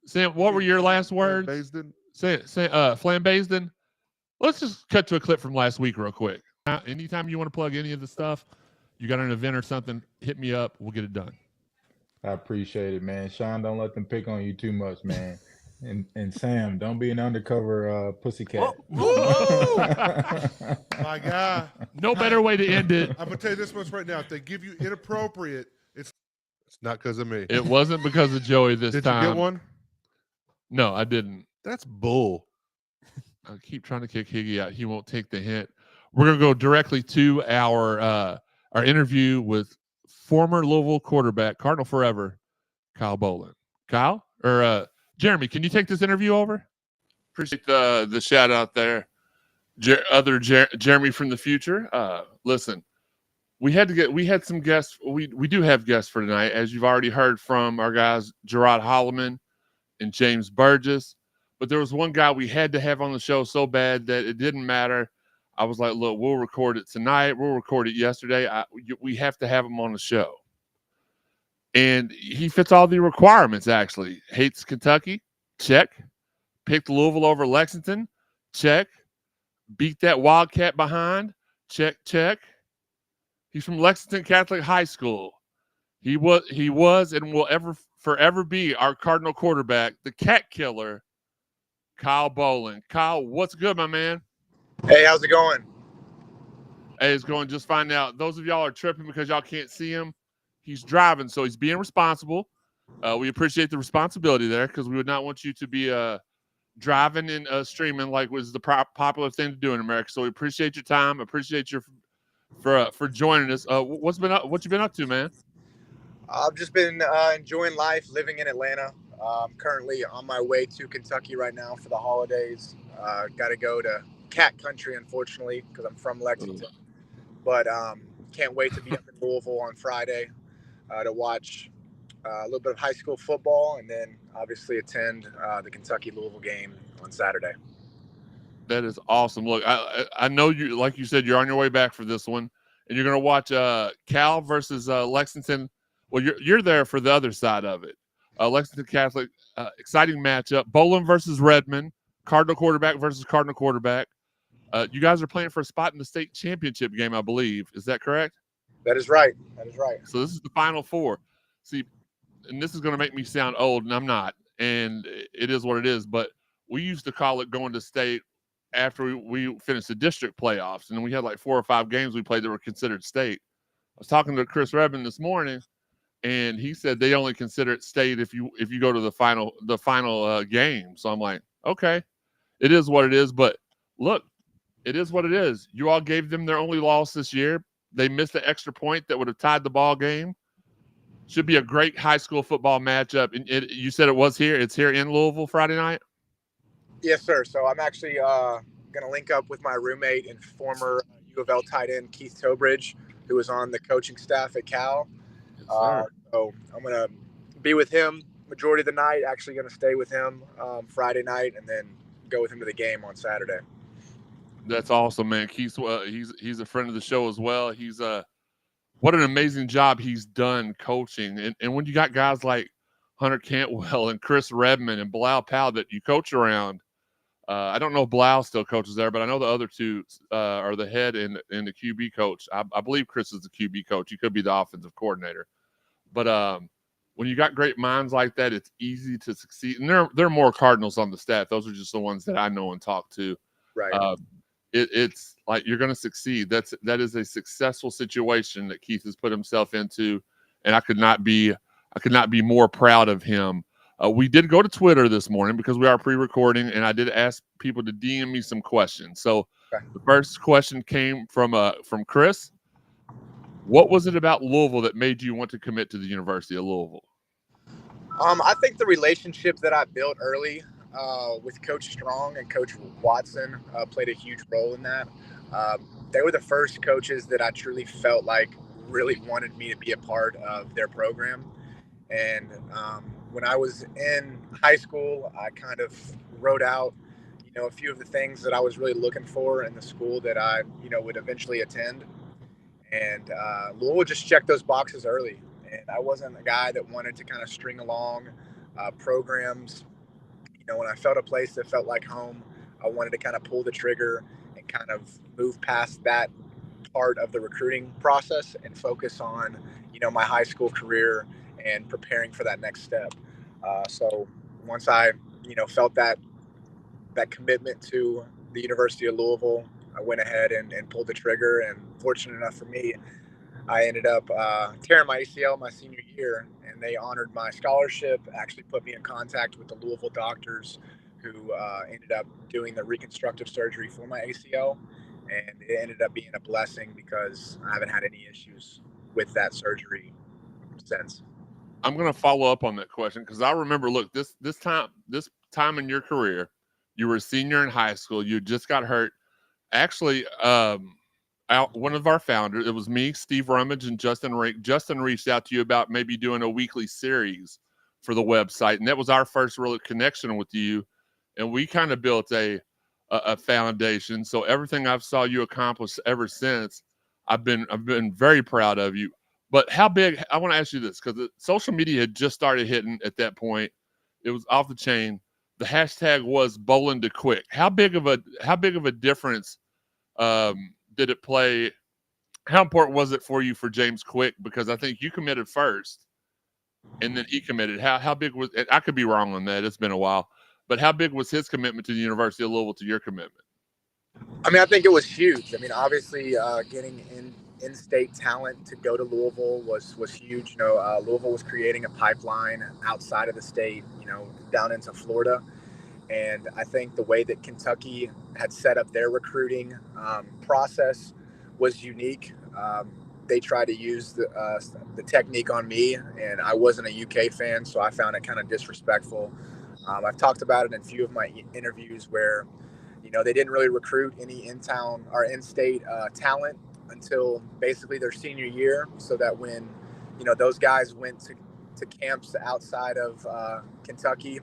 Sam, what were your last words? Flambasden. Let's just cut to a clip from last week real quick. Anytime you want to plug any of the stuff, you got an event or something, hit me up. We'll get it done. I appreciate it, man. Sean, don't let them pick on you too much, man. And Sam, don't be an undercover pussycat. My guy. No better way to end it. I'm going to tell you this much right now. If they give you inappropriate, it's not because of me. It wasn't because of Joey this time. Did you get one? No, I didn't. That's bull. I keep trying to kick Higgy out. He won't take the hint. We're going to go directly to our interview with former Louisville quarterback, Cardinal forever, Kyle Bolin. Kyle? Or Jeremy, can you take this interview over? Appreciate the shout out there. Jeremy from the future. Listen, we had some guests. We do have guests for tonight, as you've already heard from our guys, Gerod Holliman and James Burgess. But there was one guy we had to have on the show so bad that it didn't matter. I was like, look, we'll record it tonight. We'll record it yesterday. We have to have him on the show. And he fits all the requirements, actually. Hates Kentucky? Check. Picked Louisville over Lexington? Check. Beat that Wildcat behind? Check, check. He's from Lexington Catholic High School. He was and will forever be our Cardinal quarterback, the cat killer, Kyle Bolin. Kyle, what's good, my man? Hey, how's it going? Hey, it's going just fine. Now, those of y'all are tripping because y'all can't see him. He's driving, so he's being responsible. We appreciate the responsibility there because we would not want you to be driving and streaming like was the popular thing to do in America. So we appreciate your time. Appreciate your for joining us. What you been up to, man? I've just been enjoying life, living in Atlanta. I'm currently on my way to Kentucky right now for the holidays. Got to go to Cat Country, unfortunately, because I'm from Lexington. But can't wait to be up in Louisville on Friday to watch a little bit of high school football and then obviously attend the Kentucky-Louisville game on Saturday. That is awesome. Look, I know you, like you said, you're on your way back for this one, and you're going to watch Cal versus Lexington. Well, you're there for the other side of it. Lexington Catholic, exciting matchup. Bolin versus Redmond, Cardinal quarterback versus Cardinal quarterback. You guys are playing for a spot in the state championship game, I believe. Is that correct? That is right. That is right. So this is the Final Four. See, and this is going to make me sound old, and I'm not. And it is what it is. But we used to call it going to state after we finished the district playoffs. And we had like 4 or 5 games we played that were considered state. I was talking to Chris Redmond this morning. and he said they only consider it state if you go to the final game. So I'm like, okay, it is what it is. But look, it is what it is. You all gave them their only loss this year. They missed the extra point that would have tied the ball game. Should be a great high school football matchup. And you said it was here. It's here in Louisville Friday night. Yes, sir. So I'm actually going to link up with my roommate and former U of L tight end Keith Tobridge, who was on the coaching staff at Cal. Yes, So I'm going to be with him majority of the night. Actually going to stay with him Friday night and then go with him to the game on Saturday. That's awesome, man. Keith, he's a friend of the show as well. He's what an amazing job he's done coaching. And when you got guys like Hunter Cantwell and Chris Redmond and Blau Powell that you coach around, I don't know if Blau still coaches there, but I know the other two are the head and the QB coach. I believe Chris is the QB coach. He could be the offensive coordinator. But when you got great minds like that, it's easy to succeed. And there are more Cardinals on the staff. Those are just the ones that I know and talk to. Right. It's like you're going to succeed. That is a successful situation that Keith has put himself into, and I could not be more proud of him. We did go to Twitter this morning because we are pre-recording, and I did ask people to DM me some questions. So the first question came from Chris. What was it about Louisville that made you want to commit to the University of Louisville? I think the relationship that I built early with Coach Strong and Coach Watson played a huge role in that. They were the first coaches that I truly felt like really wanted me to be a part of their program. And when I was in high school, I kind of wrote out, a few of the things that I was really looking for in the school that I, would eventually attend. And Louisville just checked those boxes early. And I wasn't a guy that wanted to kind of string along programs. When I felt a place that felt like home, I wanted to kind of pull the trigger and kind of move past that part of the recruiting process and focus on, my high school career and preparing for that next step. So once I, felt that commitment to the University of Louisville, I went ahead and pulled the trigger. And fortunate enough for me, I ended up tearing my ACL my senior year, and they honored my scholarship, actually put me in contact with the Louisville doctors who ended up doing the reconstructive surgery for my ACL. And it ended up being a blessing because I haven't had any issues with that surgery since. I'm going to follow up on that question because I remember, look, this time in your career, you were a senior in high school. You just got hurt. Actually, one of our founders, it was me, Steve Rummage, and Justin Rink. Justin reached out to you about maybe doing a weekly series for the website, and that was our first real connection with you. And we kind of built a foundation. So everything I've saw you accomplish ever since, I've been very proud of you. But how big? I want to ask you this because social media had just started hitting at that point. It was off the chain. The hashtag was Bolin to Quick. How big of a difference did it play? How important was it for you for James Quick? Because I think you committed first, and then he committed. How big was? I could be wrong on that. It's been a while, but how big was his commitment to the University of Louisville to your commitment? I mean, I think it was huge. I mean, obviously, getting in-state talent to go to Louisville was huge. Louisville was creating a pipeline outside of the state, down into Florida. And I think the way that Kentucky had set up their recruiting process was unique. They tried to use the technique on me, and I wasn't a UK fan, so I found it kind of disrespectful. I've talked about it in a few of my interviews where, they didn't really recruit any in-town or in-state talent until basically their senior year, so that when, those guys went to camps outside of Kentucky,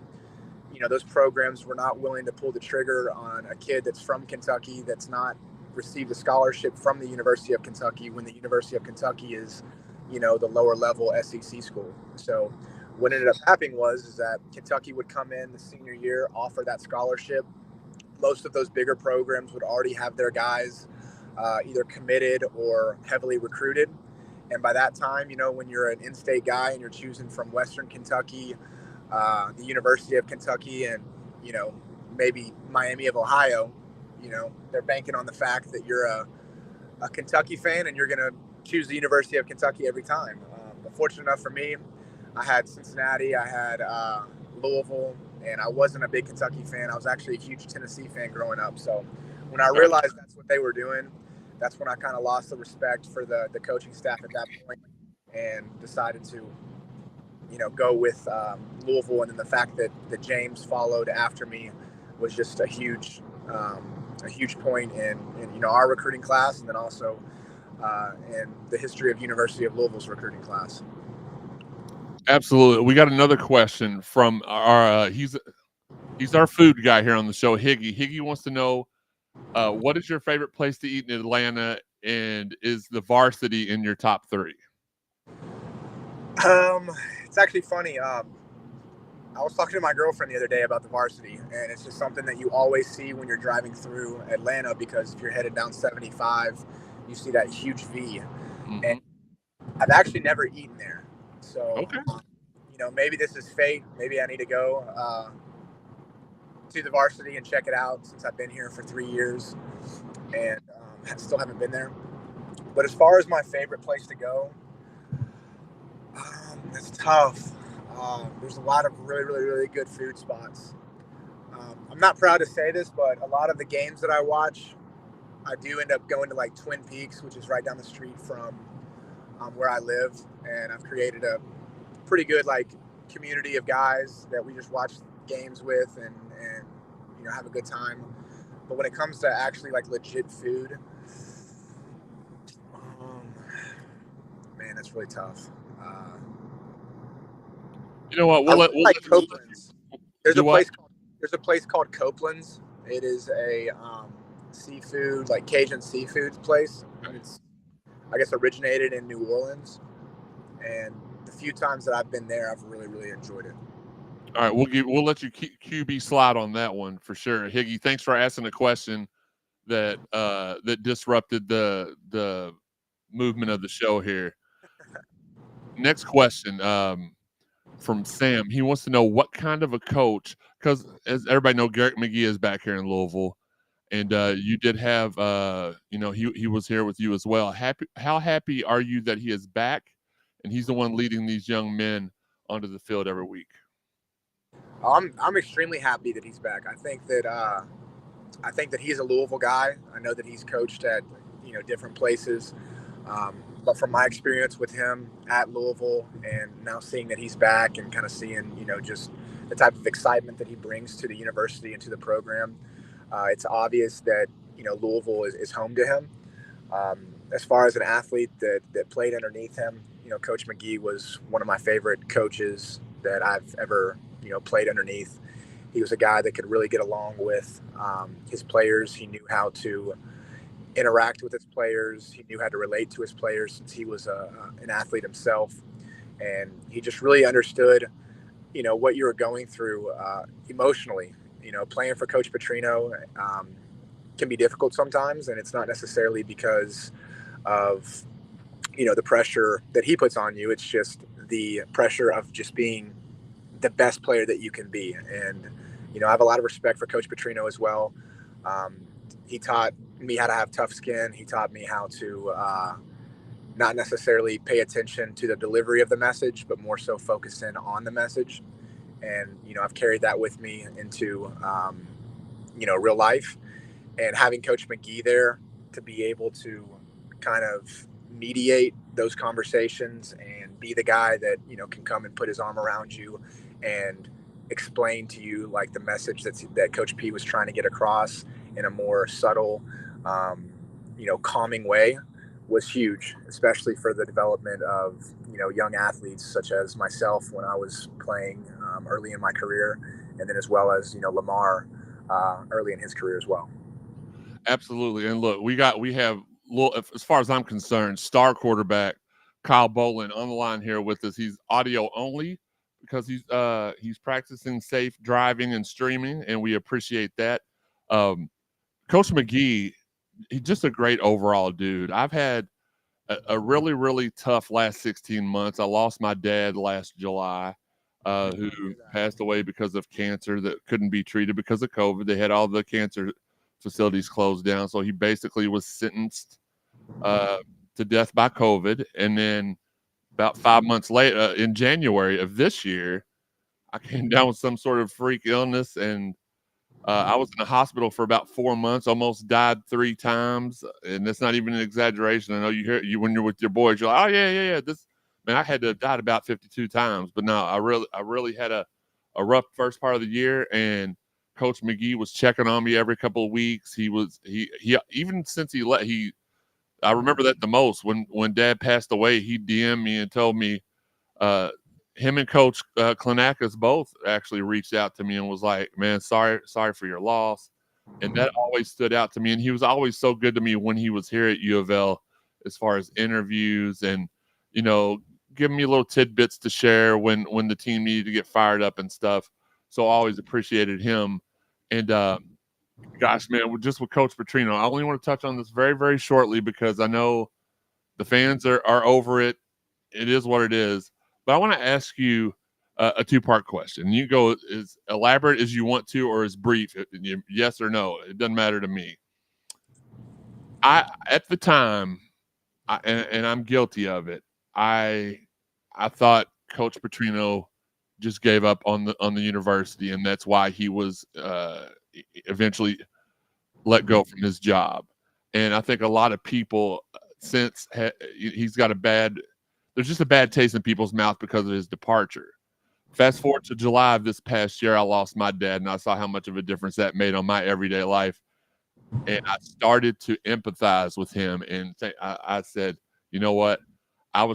those programs were not willing to pull the trigger on a kid that's from Kentucky that's not received a scholarship from the University of Kentucky when the University of Kentucky is, the lower level SEC school. So what ended up happening was that Kentucky would come in the senior year, offer that scholarship. Most of those bigger programs would already have their guys either committed or heavily recruited. And by that time, when you're an in-state guy and you're choosing from Western Kentucky, the University of Kentucky, and, maybe Miami of Ohio, they're banking on the fact that you're a Kentucky fan and you're going to choose the University of Kentucky every time. But fortunate enough for me, I had Cincinnati, I had Louisville, and I wasn't a big Kentucky fan. I was actually a huge Tennessee fan growing up. So when I realized that's what they were doing, that's when I kind of lost the respect for the coaching staff at that point and decided to, go with Louisville. And then the fact that James followed after me was just a huge point in our recruiting class, and then also in the history of University of Louisville's recruiting class. Absolutely. We got another question from our he's our food guy here on the show, Higgy. Higgy wants to know, what is your favorite place to eat in Atlanta, and is the Varsity in your top 3? It's actually funny. I was talking to my girlfriend the other day about the Varsity, and it's just something that you always see when you're driving through Atlanta, because if you're headed down 75, you see that huge V. Mm-hmm. And I've actually never eaten there. So, okay. Maybe this is fate. Maybe I need to go to the Varsity and check it out, since I've been here for 3 years and still haven't been there. But as far as my favorite place to go, it's tough. There's a lot of really, really, really good food spots. I'm not proud to say this, but a lot of the games that I watch, I do end up going to like Twin Peaks, which is right down the street from where I live. And I've created a pretty good like community of guys that we just watch games with and have a good time. But when it comes to actually like legit food, man, that's really tough. You know what? There's a place called Copeland's. It is a seafood, like Cajun seafood place. It's, I guess, originated in New Orleans, and the few times that I've been there, I've really, really enjoyed it. All right, we'll let you QB slide on that one for sure. Higgy, thanks for asking a question that disrupted the movement of the show here. Next question from Sam. He wants to know what kind of a coach, because as everybody knows, Garrett McGee is back here in Louisville, and you did have he was here with you as well. How happy are you that he is back and he's the one leading these young men onto the field every week? I'm extremely happy that he's back. I think that he's a Louisville guy. I know that he's coached at different places, but from my experience with him at Louisville, and now seeing that he's back and kind of seeing just the type of excitement that he brings to the university and to the program, it's obvious that Louisville is home to him. As far as an athlete that played underneath him, Coach McGee was one of my favorite coaches that I've ever played underneath. He was a guy that could really get along with his players. He knew how to interact with his players. He knew how to relate to his players, since he was an athlete himself, and he just really understood what you were going through emotionally. Playing for Coach Petrino can be difficult sometimes, and it's not necessarily because of the pressure that he puts on you. It's just the pressure of just being the best player that you can be. And I have a lot of respect for Coach Petrino as well. He taught me how to have tough skin. He taught me how to not necessarily pay attention to the delivery of the message, but more so focus in on the message. And I've carried that with me into real life. And having Coach McGee there to be able to kind of mediate those conversations and be the guy that can come and put his arm around you and explain to you like the message that Coach P was trying to get across in a more subtle, calming way was huge, especially for the development of young athletes such as myself when I was playing early in my career, and then as well as Lamar early in his career as well. Absolutely. And look, we have, as far as I'm concerned, star quarterback Kyle Bolin on the line here with us. He's audio only because he's practicing safe driving and streaming, and we appreciate that. Coach McGee, he's just a great overall dude. I've had a really, really tough last 16 months. I lost my dad last July, who passed away because of cancer that couldn't be treated because of COVID. They had all the cancer facilities closed down, so he basically was sentenced to death by COVID. And then about 5 months later, in January of this year, I came down with some sort of freak illness, and I was in the hospital for about 4 months, almost died 3 times, and that's not even an exaggeration. I know you hear you when you're with your boys, you're like, oh yeah. This man, I had to have died about 52 times, but no, I really had a rough first part of the year, and Coach McGee was checking on me every couple of weeks. He even since I remember that the most when Dad passed away. He DM'd me and told me him and Coach Klinakis both actually reached out to me and was like, "Man, sorry for your loss," and that always stood out to me. And he was always so good to me when he was here at U of L, as far as interviews and giving me little tidbits to share when the team needed to get fired up and stuff. So I always appreciated him. And gosh, man, just with Coach Petrino, I only want to touch on this very, very shortly because I know the fans are over it. It is what it is. But I want to ask you a 2-part question. You go as elaborate as you want to, or as brief. Yes or no. It doesn't matter to me. At the time, and I'm guilty of it, I thought Coach Petrino just gave up on the university, and that's why he was eventually let go from his job. And I think a lot of people since he's got there's just a bad taste in people's mouth because of his departure. Fast forward to July of this past year, I lost my dad, and I saw how much of a difference that made on my everyday life. And I started to empathize with him, and I said, you know what? I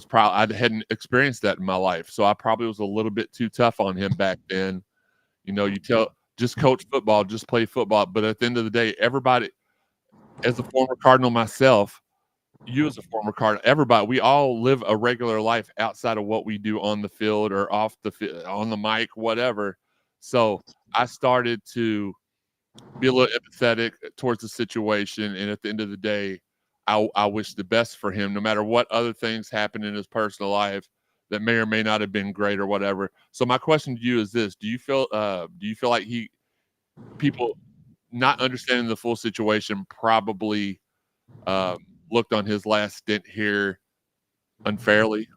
hadn't experienced that in my life, so I probably was a little bit too tough on him back then. You just coach football, just play football. But at the end of the day, everybody, as a former Cardinal myself, you as a former Cardinal, everybody, we all live a regular life outside of what we do on the field or off the field, on the mic, whatever. So I started to be a little empathetic towards the situation. And at the end of the day, I wish the best for him, no matter what other things happen in his personal life that may or may not have been great or whatever. So my question to you is this: do you feel like people not understanding the full situation probably looked on his last stint here unfairly?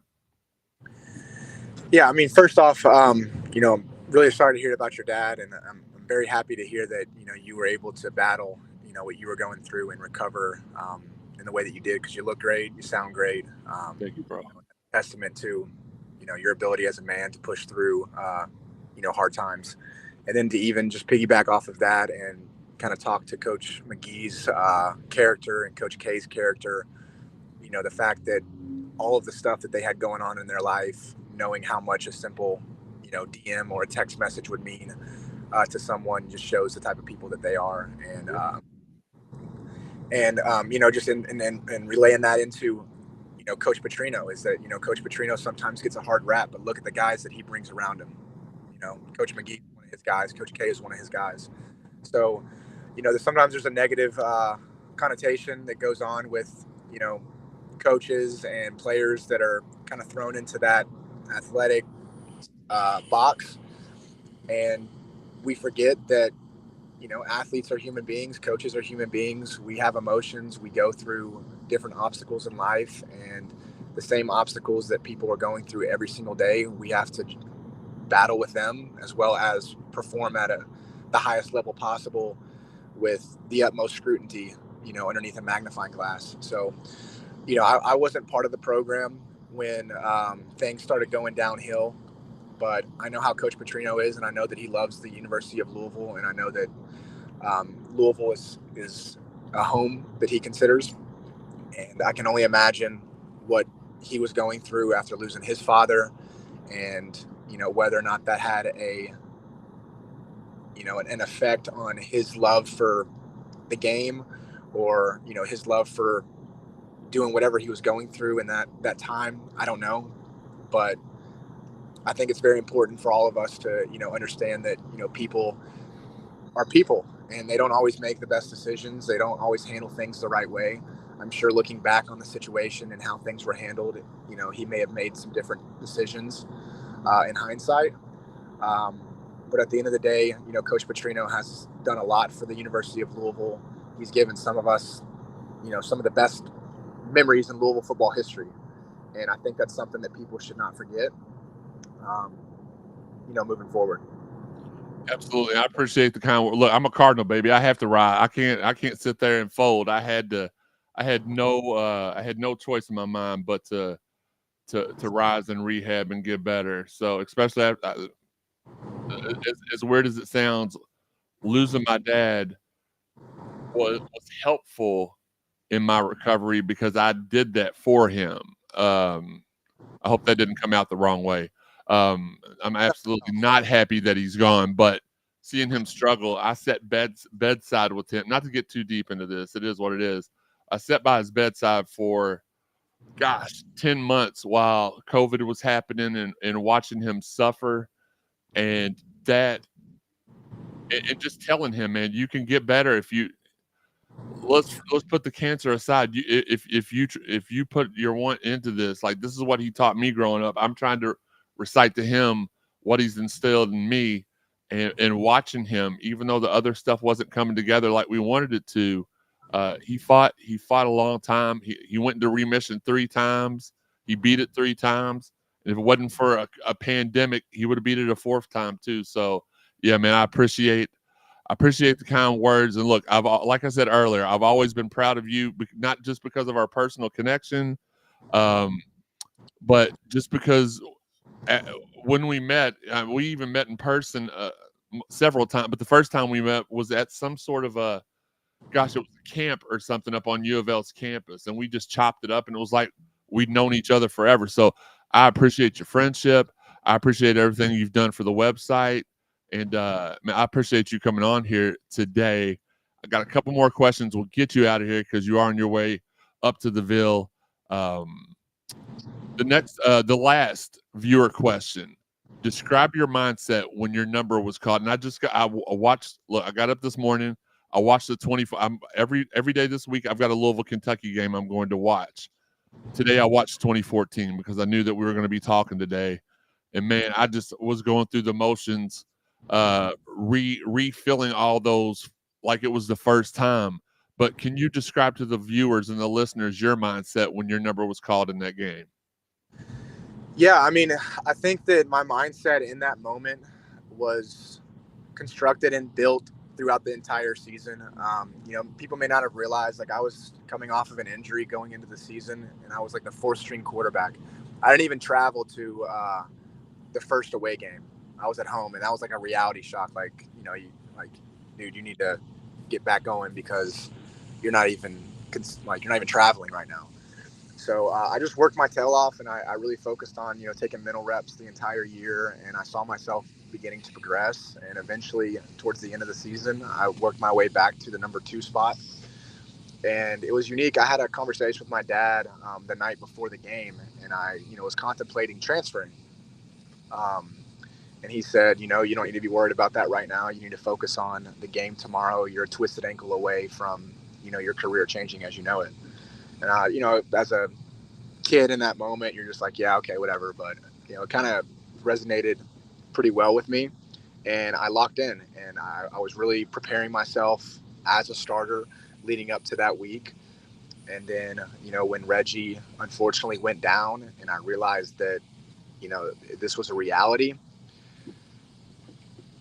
Yeah, I mean, first off, I'm really sorry to hear about your dad, and I'm very happy to hear that you were able to battle what you were going through and recover in the way that you did, because you look great, you sound great. Thank you, bro. Testament to your ability as a man to push through hard times, and then to even just piggyback off of that and kind of talk to Coach McGee's character and Coach K's character. The fact that all of the stuff that they had going on in their life, knowing how much a simple DM or a text message would mean to someone, just shows the type of people that they are. And just in relaying that into Coach Petrino, is that Coach Petrino sometimes gets a hard rap, but look at the guys that he brings around him. Coach McGee is one of his guys, Coach K is one of his guys. So sometimes there's a negative connotation that goes on with coaches and players that are kind of thrown into that athletic box, and we forget that athletes are human beings, coaches are human beings. We have emotions, we go through different obstacles in life, and the same obstacles that people are going through every single day, we have to battle with them, as well as perform at the highest level possible with the utmost scrutiny underneath a magnifying glass. So I wasn't part of the program when things started going downhill, but I know how Coach Petrino is, and I know that he loves the University of Louisville, and I know that Louisville is a home that he considers. And I can only imagine what he was going through after losing his father, and whether or not that had an effect on his love for the game, or his love for doing whatever he was going through in that time. I don't know, but I think it's very important for all of us to understand that people are people, and they don't always make the best decisions. They don't always handle things the right way. I'm sure looking back on the situation and how things were handled, he may have made some different decisions in hindsight. But at the end of the day, Coach Petrino has done a lot for the University of Louisville. He's given some of us, some of the best memories in Louisville football history. And I think that's something that people should not forget, moving forward. Absolutely. I appreciate the kind word. Look, I'm a Cardinal, baby. I have to ride. I can't sit there and fold. I had no choice in my mind but to rise and rehab and get better. So especially as weird as it sounds, losing my dad was helpful in my recovery because I did that for him. I hope that didn't come out the wrong way. I'm absolutely not happy that he's gone, but seeing him struggle, I sat bedside with him. Not to get too deep into this, it is what it is. I sat by his bedside for 10 months while COVID was happening and watching him suffer, and just telling him, man, you can get better if you let's put the cancer aside. If you put your want into this, like this is what he taught me growing up. I'm trying to recite to him what he's instilled in me, and watching him, even though the other stuff wasn't coming together like we wanted it to. He fought a long time. He went into remission 3 times. He beat it 3 times. And if it wasn't for a pandemic, he would have beat it a 4th time too. So yeah, man, I appreciate the kind words. And look, like I said earlier, I've always been proud of you, not just because of our personal connection, but just because when we met, we even met in person several times. But the first time we met was at some sort of it was a camp or something up on U of L's campus, and we just chopped it up, and it was like we'd known each other forever. So I appreciate your friendship. I appreciate everything you've done for the website. And man, I appreciate you coming on here today. I got a couple more questions. We'll get you out of here because you are on your way up to the Ville. The last viewer question: describe your mindset when your number was called. And I watched. Look, I got up this morning. I watched the 24. Every day this week. I've got a Louisville, Kentucky game I'm going to watch. Today I watched 2014 because I knew that we were going to be talking today. And man, I just was going through the motions, refilling all those like it was the first time. But can you describe to the viewers and the listeners your mindset when your number was called in that game? Yeah, I mean, I think that my mindset in that moment was constructed and built throughout the entire season. People may not have realized, like, I was coming off of an injury going into the season, and I was like the 4th string quarterback. I didn't even travel to the first away game. I was at home, and that was like a reality shock. Like, dude, you need to get back going because you're not even traveling right now. So I just worked my tail off, and I really focused on, taking mental reps the entire year, and I saw myself beginning to progress. And eventually, towards the end of the season, I worked my way back to the number 2 spot. And it was unique. I had a conversation with my dad the night before the game, and I, was contemplating transferring. And he said, you don't need to be worried about that right now. You need to focus on the game tomorrow. You're a twisted ankle away from, your career changing as you know it. And, as a kid in that moment, you're just like, yeah, okay, whatever. But, it kind of resonated pretty well with me. And I locked in, and I was really preparing myself as a starter leading up to that week. And then, when Reggie unfortunately went down and I realized that, this was a reality,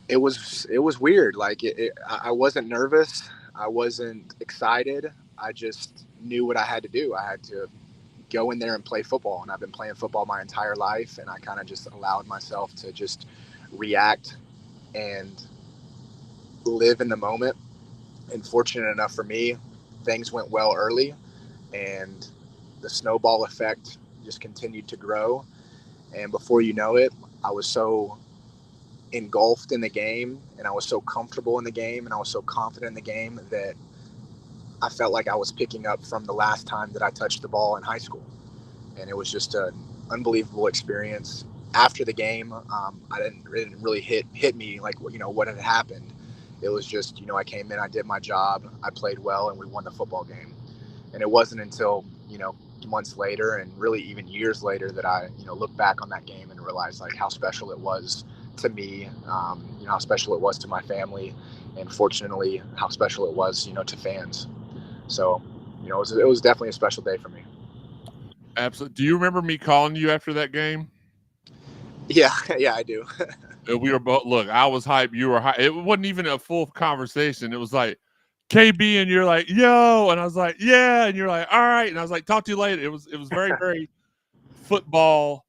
it was weird. Like I wasn't nervous. I wasn't excited. I just knew what I had to do. I had to go in there and play football. And I've been playing football my entire life. And I kind of just allowed myself to just react and live in the moment. And fortunate enough for me, things went well early, and the snowball effect just continued to grow. And before you know it, I was so engulfed in the game, and I was so comfortable in the game, and I was so confident in the game that I felt like I was picking up from the last time that I touched the ball in high school. And it was just an unbelievable experience. After the game, it didn't really hit me like, what had happened. It was just, I came in, I did my job, I played well, and we won the football game. And it wasn't until, months later and really even years later that I, look back on that game and realized like how special it was to me, how special it was to my family, and fortunately how special it was, to fans. So, it was definitely a special day for me. Absolutely. Do you remember me calling you after that game? Yeah, yeah, I do. We were both, look, I was hyped. You were hyped. It wasn't even a full conversation. It was like KB and you're like, yo. And I was like, yeah. And you're like, all right. And I was like, talk to you later. It was very, very football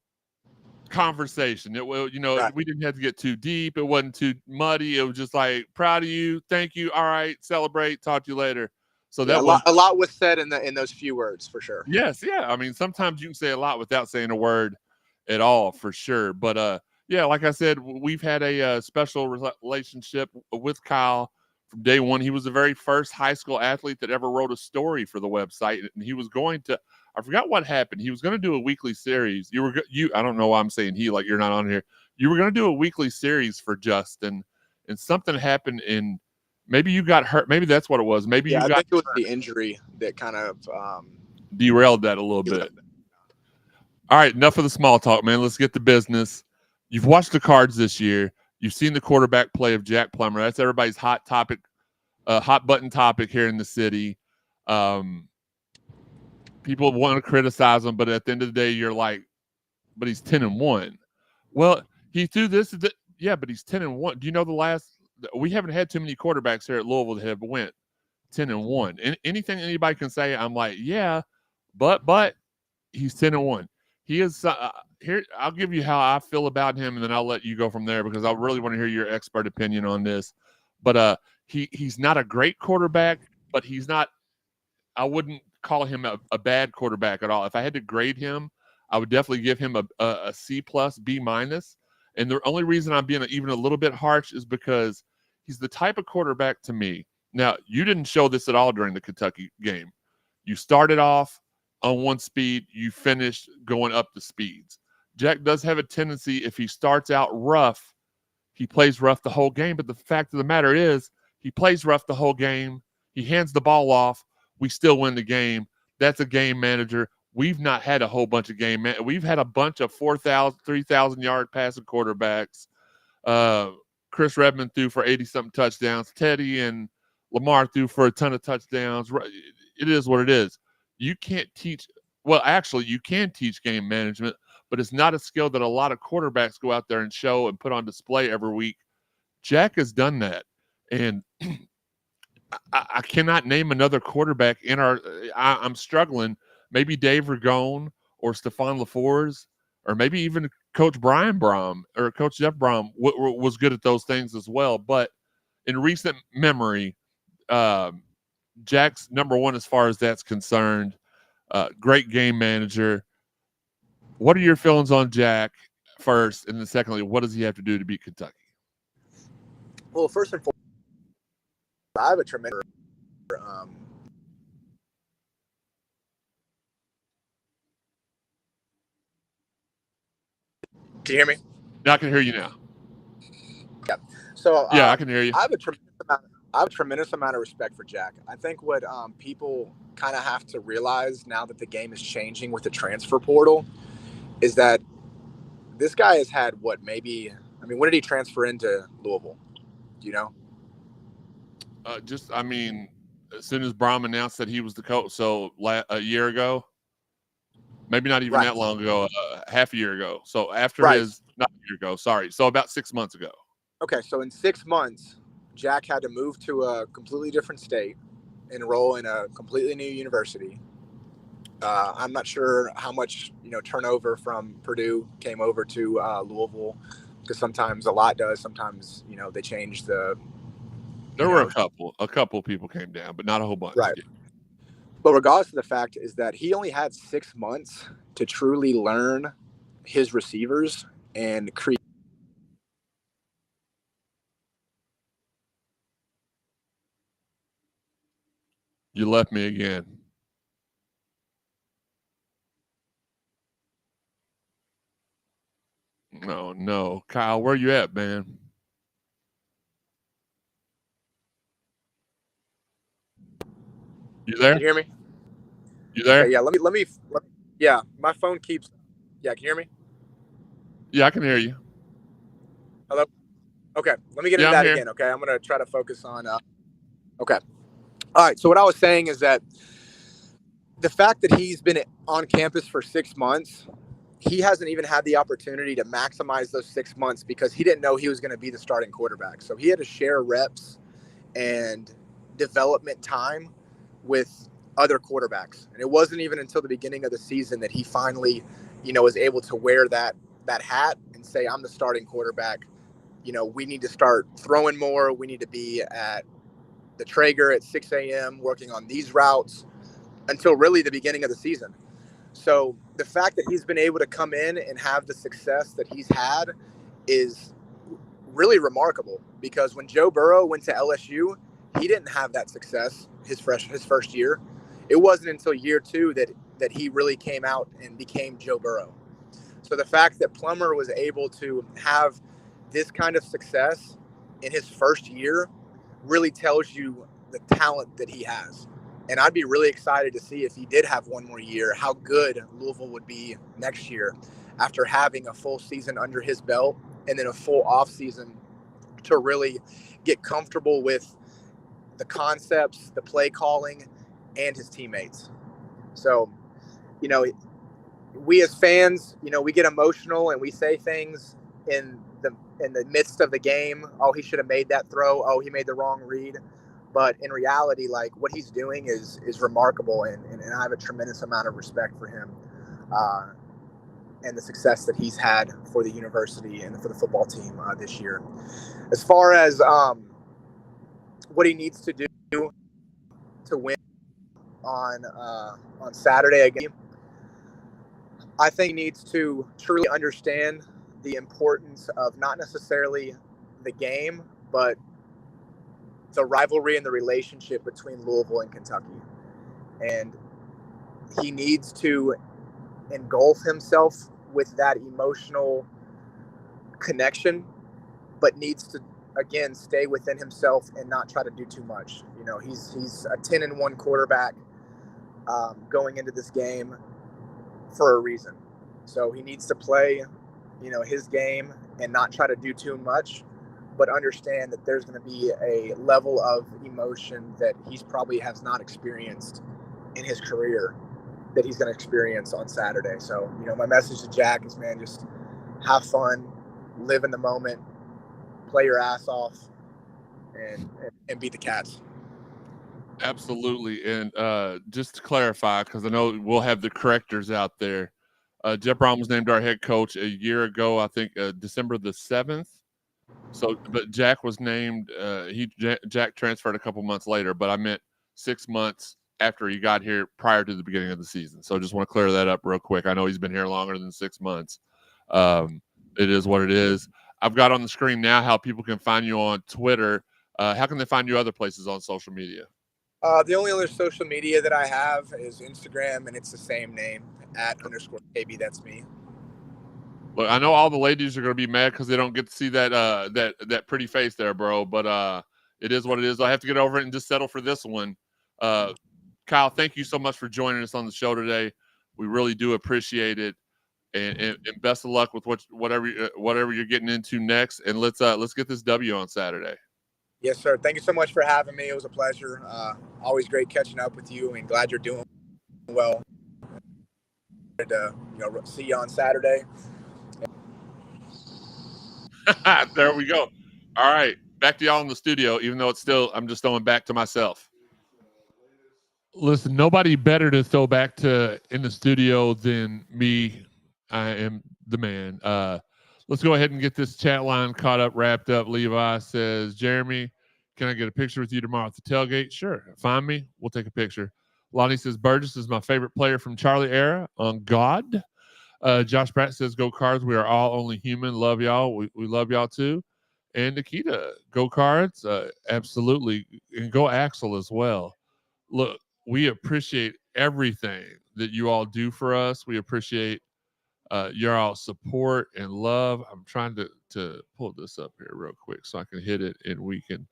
conversation. It was, Right. we didn't have to get too deep. It wasn't too muddy. It was just like, proud of you. Thank you. All right. Celebrate. Talk to you later. So Yeah, that a lot was said in those few words for sure. Yes, yeah. I mean, sometimes you can say a lot without saying a word at all, for sure. But yeah, like I said, we've had a special relationship with Kyle from day one. He was the very first high school athlete that ever wrote a story for the website, and he was going to. I forgot what happened. He was going to do a weekly series. I don't know why I'm saying he, like you're not on here. You were going to do a weekly series for Justin, and something happened in. Maybe you got hurt. Maybe that's what it was. Maybe Yeah, you I got think it was the injury that kind of derailed that a little bit. All right, enough of the small talk, man. Let's get to business. You've watched the Cards this year. You've seen the quarterback play of Jack Plummer. That's everybody's hot topic, hot button topic here in the city. People want to criticize him, but at the end of the day, you're like, but he's 10-1. Well, he threw this. Yeah, but he's 10-1. Do you know the last? We haven't had too many quarterbacks here at Louisville that have went 10-1. And anything anybody can say, I'm like, yeah, but he's 10-1. He is here. I'll give you how I feel about him, and then I'll let you go from there because I really want to hear your expert opinion on this. But he's not a great quarterback, but he's not. I wouldn't call him a bad quarterback at all. If I had to grade him, I would definitely give him a C+, B-. And the only reason I'm being even a little bit harsh is because he's the type of quarterback to me. Now, you didn't show this at all during the Kentucky game. You started off on one speed, you finished going up the speeds. Jack does have a tendency, if he starts out rough, he plays rough the whole game. But the fact of the matter is, he plays rough the whole game. He hands the ball off. We still win the game. That's a game manager. We've not had a whole bunch of we've had a bunch of 4,000, 3,000 yard passing quarterbacks. Chris Redmond threw for 80-something touchdowns. Teddy and Lamar threw for a ton of touchdowns. It is what it is. You can't teach – well, actually, you can teach game management, but it's not a skill that a lot of quarterbacks go out there and show and put on display every week. Jack has done that. And I cannot name another quarterback in our – I'm struggling. Maybe Dave Ragone or Stephon LaFours or maybe even Coach Brian Brom or Coach Jeff Brom was good at those things as well. But in recent memory, Jack's number one as far as that's concerned. Great game manager. What are your feelings on Jack first? And then secondly, what does he have to do to beat Kentucky? Well, first and foremost, I have a tremendous can you hear me? Yeah, I can hear you now. Yeah. So yeah, I can hear you. I have a tremendous amount of respect for Jack. I think what people kind of have to realize now that the game is changing with the transfer portal is that this guy has had when did he transfer into Louisville? Do you know? As soon as Brom announced that he was the coach, so a year ago, maybe not even that long ago, half a year ago. So after not a year ago, sorry. So about 6 months ago. Okay, so in 6 months, Jack had to move to a completely different state, enroll in a completely new university. I'm not sure how much turnover from Purdue came over to Louisville, because sometimes a lot does. Sometimes they change the. There were a couple people came down, but not a whole bunch. Right. But regardless of the fact is that he only had 6 months to truly learn his receivers and create. You left me again. No. Kyle, where you at, man? You there? Can you hear me? You there? Okay, yeah, let me yeah, my phone keeps. Yeah, can you hear me? Yeah, I can hear you. Hello? Okay, let me get into that again, okay? I'm going to try to focus on okay. All right, so what I was saying is that the fact that he's been on campus for 6 months, he hasn't even had the opportunity to maximize those 6 months because he didn't know he was going to be the starting quarterback. So he had to share reps and development time with other quarterbacks. And it wasn't even until the beginning of the season that he finally, was able to wear that hat and say, I'm the starting quarterback. We need to start throwing more. We need to be at the Traeger at 6 a.m. working on these routes until really the beginning of the season. So the fact that he's been able to come in and have the success that he's had is really remarkable, because when Joe Burrow went to LSU, he didn't have that success his first year. It wasn't until year 2 that he really came out and became Joe Burrow. So the fact that Plummer was able to have this kind of success in his first year really tells you the talent that he has. And I'd be really excited to see, if he did have one more year, how good Louisville would be next year after having a full season under his belt and then a full off season to really get comfortable with the concepts, the play calling, and his teammates. So, we as fans, we get emotional and we say things in the midst of the game. Oh, he should have made that throw. Oh, he made the wrong read. But in reality, like, what he's doing is remarkable, and I have a tremendous amount of respect for him and the success that he's had for the university and for the football team this year. As far as what he needs to do to win on Saturday again, I think he needs to truly understand the importance of not necessarily the game, but the rivalry and the relationship between Louisville and Kentucky. And he needs to engulf himself with that emotional connection, but needs to, again, stay within himself and not try to do too much. He's a 10-1 quarterback going into this game for a reason. So he needs to play, his game and not try to do too much, but understand that there's going to be a level of emotion that he's probably has not experienced in his career that he's going to experience on Saturday. So, my message to Jack is, man, just have fun, live in the moment, play your ass off, and beat the Cats. Absolutely. And just to clarify, because I know we'll have the correctors out there, Jeff Brown was named our head coach a year ago, I think December the 7th. So, but Jack was named, Jack transferred a couple months later, but I meant 6 months after he got here prior to the beginning of the season. So just want to clear that up real quick. I know he's been here longer than 6 months. It is what it is. I've got on the screen now how people can find you on Twitter. How can they find you other places on social media? The only other social media that I have is Instagram, and it's the same name, @_KB. That's me. Look, I know all the ladies are going to be mad because they don't get to see that that pretty face there, bro. But it is what it is. I have to get over it and just settle for this one. Kyle, thank you so much for joining us on the show today. We really do appreciate it, and best of luck with whatever you're getting into next. And let's get this W on Saturday. Yes, sir. Thank you so much for having me. It was a pleasure. Always great catching up with you, and glad you're doing well. See you on Saturday. There we go. All right, back to y'all in the studio, even though I'm just throwing back to myself. Listen, nobody better to throw back to in the studio than me. I am the man. Let's go ahead and get this chat line caught up, wrapped up. Levi says, Jeremy, can I get a picture with you tomorrow at the tailgate? Sure. Find me. We'll take a picture. Lonnie says, Burgess is my favorite player from Charlie era on God. Josh Pratt says, go Cards. We are all only human. Love y'all. We love y'all too. And Nikita, go Cards. Absolutely. And go Axel as well. Look, we appreciate everything that you all do for us. We appreciate your all support and love. I'm trying to pull this up here real quick so I can hit it and we can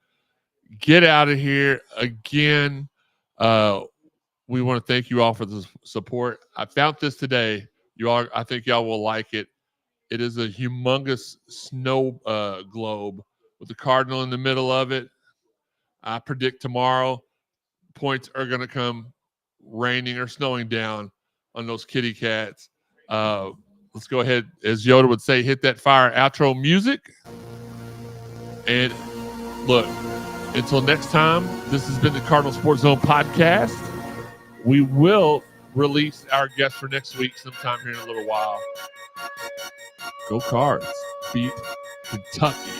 get out of here. Again, we want to thank you all for the support. I found this today. I think y'all will like it. It is a humongous snow globe with the Cardinal in the middle of it. I predict tomorrow points are going to come raining or snowing down on those kitty cats. Let's go ahead, as Yoda would say, hit that fire outro music. And look, until next time, this has been the Cardinal Sports Zone podcast. We will release our guest for next week sometime here in a little while. Go Cards. Beat Kentucky.